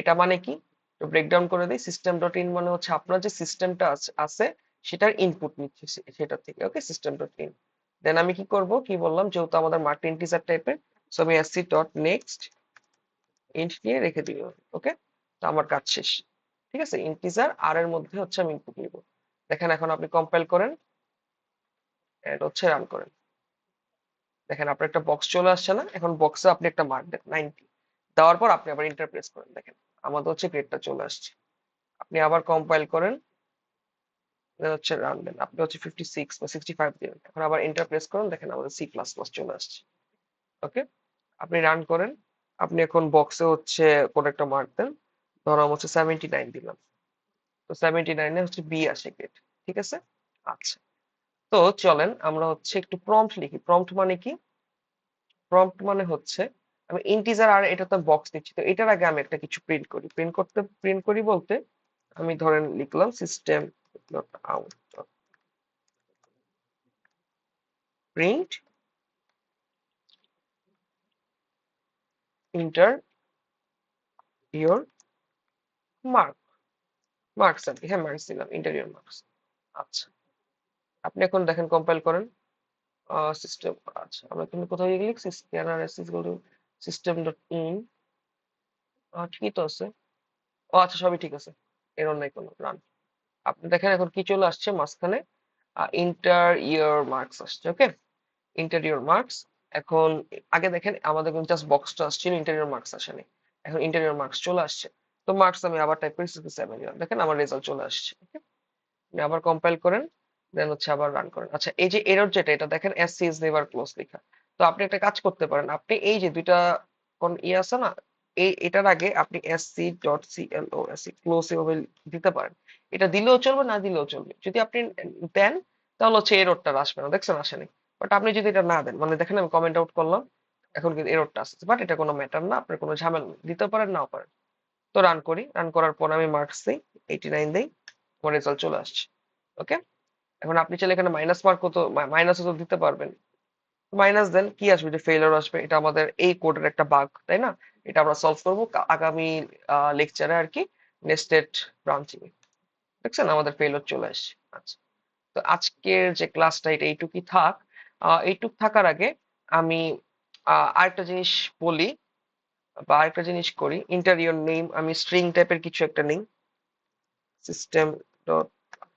এটা মানে কি? তো ব্রেকডাউন করে দিই, সিস্টেম ডট ইন মানে হচ্ছে আপনার যে সিস্টেমটা আছে সেটার ইনপুট নিচ্ছে সেটা থেকে। ওকে, সিস্টেম ডট ইন। দেন আমি কি করব, কি বললাম, যেহেতু আমাদের মার্কটা ইন্টিজার টাইপের, সো আমি এসসি ডট নেক্সট ইন্ট নিয়ে রেখে দিই। ওকে, তো আমার কাজ শেষ। ঠিক আছে, ইন্টিজার আর এর মধ্যে হচ্ছে আমি ইনপুট নিব। দেখেন এখন আপনি কম্পাইল করেন এন্ড হচ্ছে রান করেন, দেখেন আপনার একটা বক্স চলে আসছে না? এখন বক্সে আপনি একটা মার্ক দেন 90, দেওয়ার পর আপনি আবার ইন্টার প্রেস করেন, দেখেন আমাদের হচ্ছে গ্রেডটা চলে আসছে। আপনি আবার কম্পাইল করেন, হচ্ছে রান দেন, আপনি হচ্ছে 56 বা 65 দিবেন। এখন আবার এন্টার প্রেস করুন, দেখেন আমাদের সি প্লাস প্লাস চলে আসছে। ওকে, আপনি রান করেন। আপনি এখন বক্সে হচ্ছে কোন একটা মার্ক দেন, ধরো আমি হচ্ছে 79 দিলাম। তো 79 এ হচ্ছে বি আসে গ্রেড। ঠিক আছে, আচ্ছা। তো চলেন আমরা হচ্ছে একটু প্রম্পট লিখি। প্রম্পট মানে কি? প্রম্পট মানে হচ্ছে আমি ইন্টিজার আর এটা তো বক্স দিচ্ছি, তো এটার আগে আমি একটা কিছু প্রিন্ট করি। প্রিন্ট করি বলতে আমি ধরেন লিখলাম system dot out print enter your mark, marks আর কি, হ্যাঁ মার্কস দিলাম, ইন্টারিয়র মার্কস। আচ্ছা, আপনি এখন দেখেন কম্পাইল করেন সিস্টেম। আচ্ছা, আমরা কিন্তু কোথাও গিয়ে লিখছি scanner S is equal to system dot in, ঠিকই তো আছে। ও আচ্ছা, সবই ঠিক আছে, এরর নাই কোনো, রান। আপনি দেখেন এখন কি চলে আসছে মাঝখানে, ইন্টার ইয়ার মার্কস আসছে। ওকে, ইন্টার ইয়ার মার্কস। এখন আগে দেখেন আমাদের কিন্তু জাস্ট বক্সটা আসছিল, ইন্টেরিয়র মার্কস আসেনি। এখন ইন্টেরিয়র মার্কস চলে আসছে। তো মার্কস আমি আবার টাইপ করি 67 দিলাম, দেখেন আমার রেজাল্ট চলে আসছে। Okay? আপনি আবার কম্পাইল করেন, দেন হচ্ছে আবার রান করেন। আচ্ছা, এই যে এরর যেটা, এটা দেখেন এসসি ইজ নেভার ক্লোজ লেখা। তো আপনি একটা কাজ করতে পারেন, আপনি এই যে দুইটা কোন আছে না, এই এটার আগে আপনি SC dot CLO SC close এভাবে দিতে পারেন। এটা দিলেও চলবে, না দিলেও চলবে। যদি আপনি দেন তাহলে হচ্ছে এররটা আসবে না, দেখছেন আসেনি। বাট আপনি যদি এটা না দেন, মানে দেখেন আমি কমেন্ট আউট করলাম, এখন কিন্তু এররটা আসছে, বাট এটা কোনো ম্যাটার না, আপনার কোনো ঝামেলা নেই, দিতে পারেন নাও পারেন। তো রান করি, রান করার পর আমি মার্কস দিই, 89 দিই, আমার রেজাল্ট চলে আসছে। ওকে। এখন আপনি চাইলে এখানে মাইনাস মার্ক তো মাইনাসও তো দিতে পারবেন, মাইনাস দেন, কি আসবে, যে ফেলিওর আসবে, এটা আমাদের এই কোডের একটা বাগ, তাই না? এটা আমরা সলভ করবো আগামী লেকচারে আর কি, নেস্টেড ব্রাঞ্চিং। দেখছেন আমাদের ফেলিওর চলে আসছে। আচ্ছা, তো আজকের যে ক্লাসটা এটা এইটুকুই থাক। এইটুক থাকার আগে আমি আরেকটা জিনিস বলি, বা আরেকটা জিনিস করি। ইন্টারিয়র নেম আমি স্ট্রিং টাইপের কিছু একটা নেই, system dot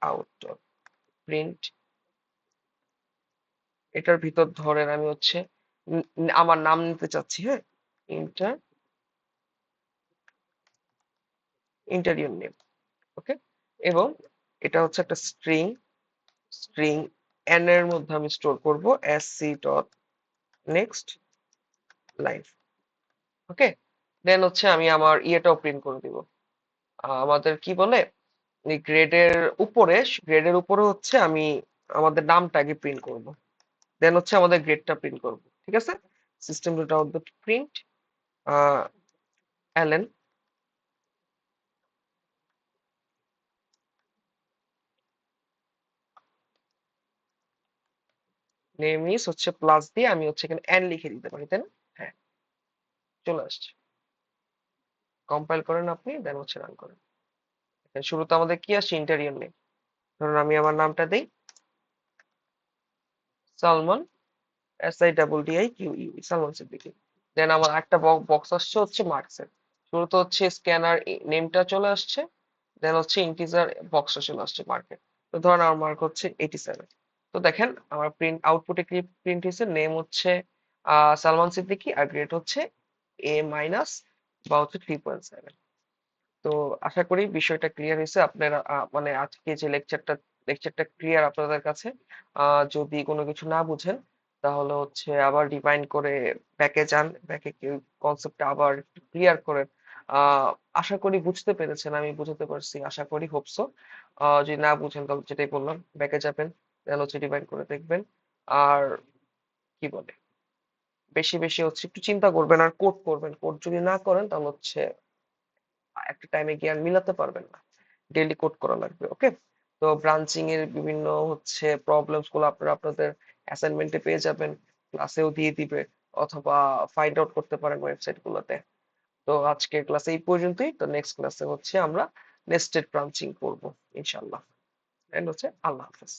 out dot print, এটার ভিতর ধরেন আমি হচ্ছে আমার নাম নিতে চাচ্ছি, হ্যাঁ, ইন্টার ইন্টারিয়র নেম। ওকে। এবং এটা হচ্ছে একটা স্ট্রিং, স্ট্রিং এন এর মধ্যে আমি স্টোর করব sc ডট নেক্সট লাইন। ওকে। দেন হচ্ছে আমি আমার ইয়েটাও প্রিন্ট করে দিব, আমাদের কি বলে, গ্রেডের উপরে, গ্রেডের উপরে হচ্ছে আমি আমাদের নামটা আগে প্রিন্ট করব, দেন হচ্ছে আমাদের গ্রেডটা প্রিন্ট করব। ঠিক আছে। System dot out dot print LN name is হচ্ছে প্লাস দিয়ে আমি হচ্ছে এখানে এন লিখে দিতে পারি, তাই না? হ্যাঁ, চলে আসছে। কম্পাইল করেন আপনি, দেন হচ্ছে রান করেন। এখানে শুরুতে আমাদের কি আসছে, ইন্টারিয়র নেম। ধরুন আমি আমার নামটা দেই সালমান, SIDDIQUE, সালমান সিদ্দিকী। দেন আমার একটা বক্স আসছে হচ্ছে মার্কসের। শুরুতে হচ্ছে স্ক্যানার নেমটা চলে আসছে, দেন হচ্ছে ইন্টিজার বক্সটা চলে আসছে মার্কের। তো ধরেন আমার মার্ক হচ্ছে 87। তো দেখেন আমার প্রিন্ট আউটপুটে কি প্রিন্ট হয়েছে, নেম হচ্ছে সালমান সিদ্দিকী, আর গ্রেড হচ্ছে A মাইনাস, বা হচ্ছে 3.7। তো আশা করি বিষয়টা ক্লিয়ার হয়েছে আপনারা, মানে আজকে যে লেকচারটা ক্লিয়ার আপনাদের কাছে। যদি কোনো কিছু না বুঝেন তাহলে হচ্ছে আবার রিমাইন্ড করে ব্যাকে যান, ব্যাকে কনসেপ্টটা আবার ক্লিয়ার করেন। আহ আশা করি বুঝতে পেরেছেন, আমি বুঝাতে পারছি, আশা করি হোপসো। যদি না বুঝেন তাহলে যেটাই বললাম, ব্যাকে যাবেন, তাহলে হচ্ছে রিমাইন্ড করে দেখবেন। আর কি বলে, বেশি বেশি হচ্ছে একটু চিন্তা করবেন আর কোড করবেন। কোড যদি না করেন তাহলে হচ্ছে একটা টাইমে গিয়ে আর মিলাতে পারবেন না, ডেইলি কোড করা লাগবে। ওকে। তো ব্রাঞ্চিং এর বিভিন্ন হচ্ছে প্রবলেমস গুলো আপনারা আপনাদের অ্যাসাইনমেন্টে পেয়ে যাবেন, ক্লাসেও দিয়ে দিবে, অথবা ফাইন্ড আউট করতে পারেন ওয়েবসাইট গুলোতে। তো আজকের ক্লাস এই পর্যন্তই। তো নেক্সট ক্লাসে হচ্ছে আমরা নেস্টেড ব্রাঞ্চিং করব ইনশাআল্লাহ। এন্ড হচ্ছে আল্লাহ হাফেজ।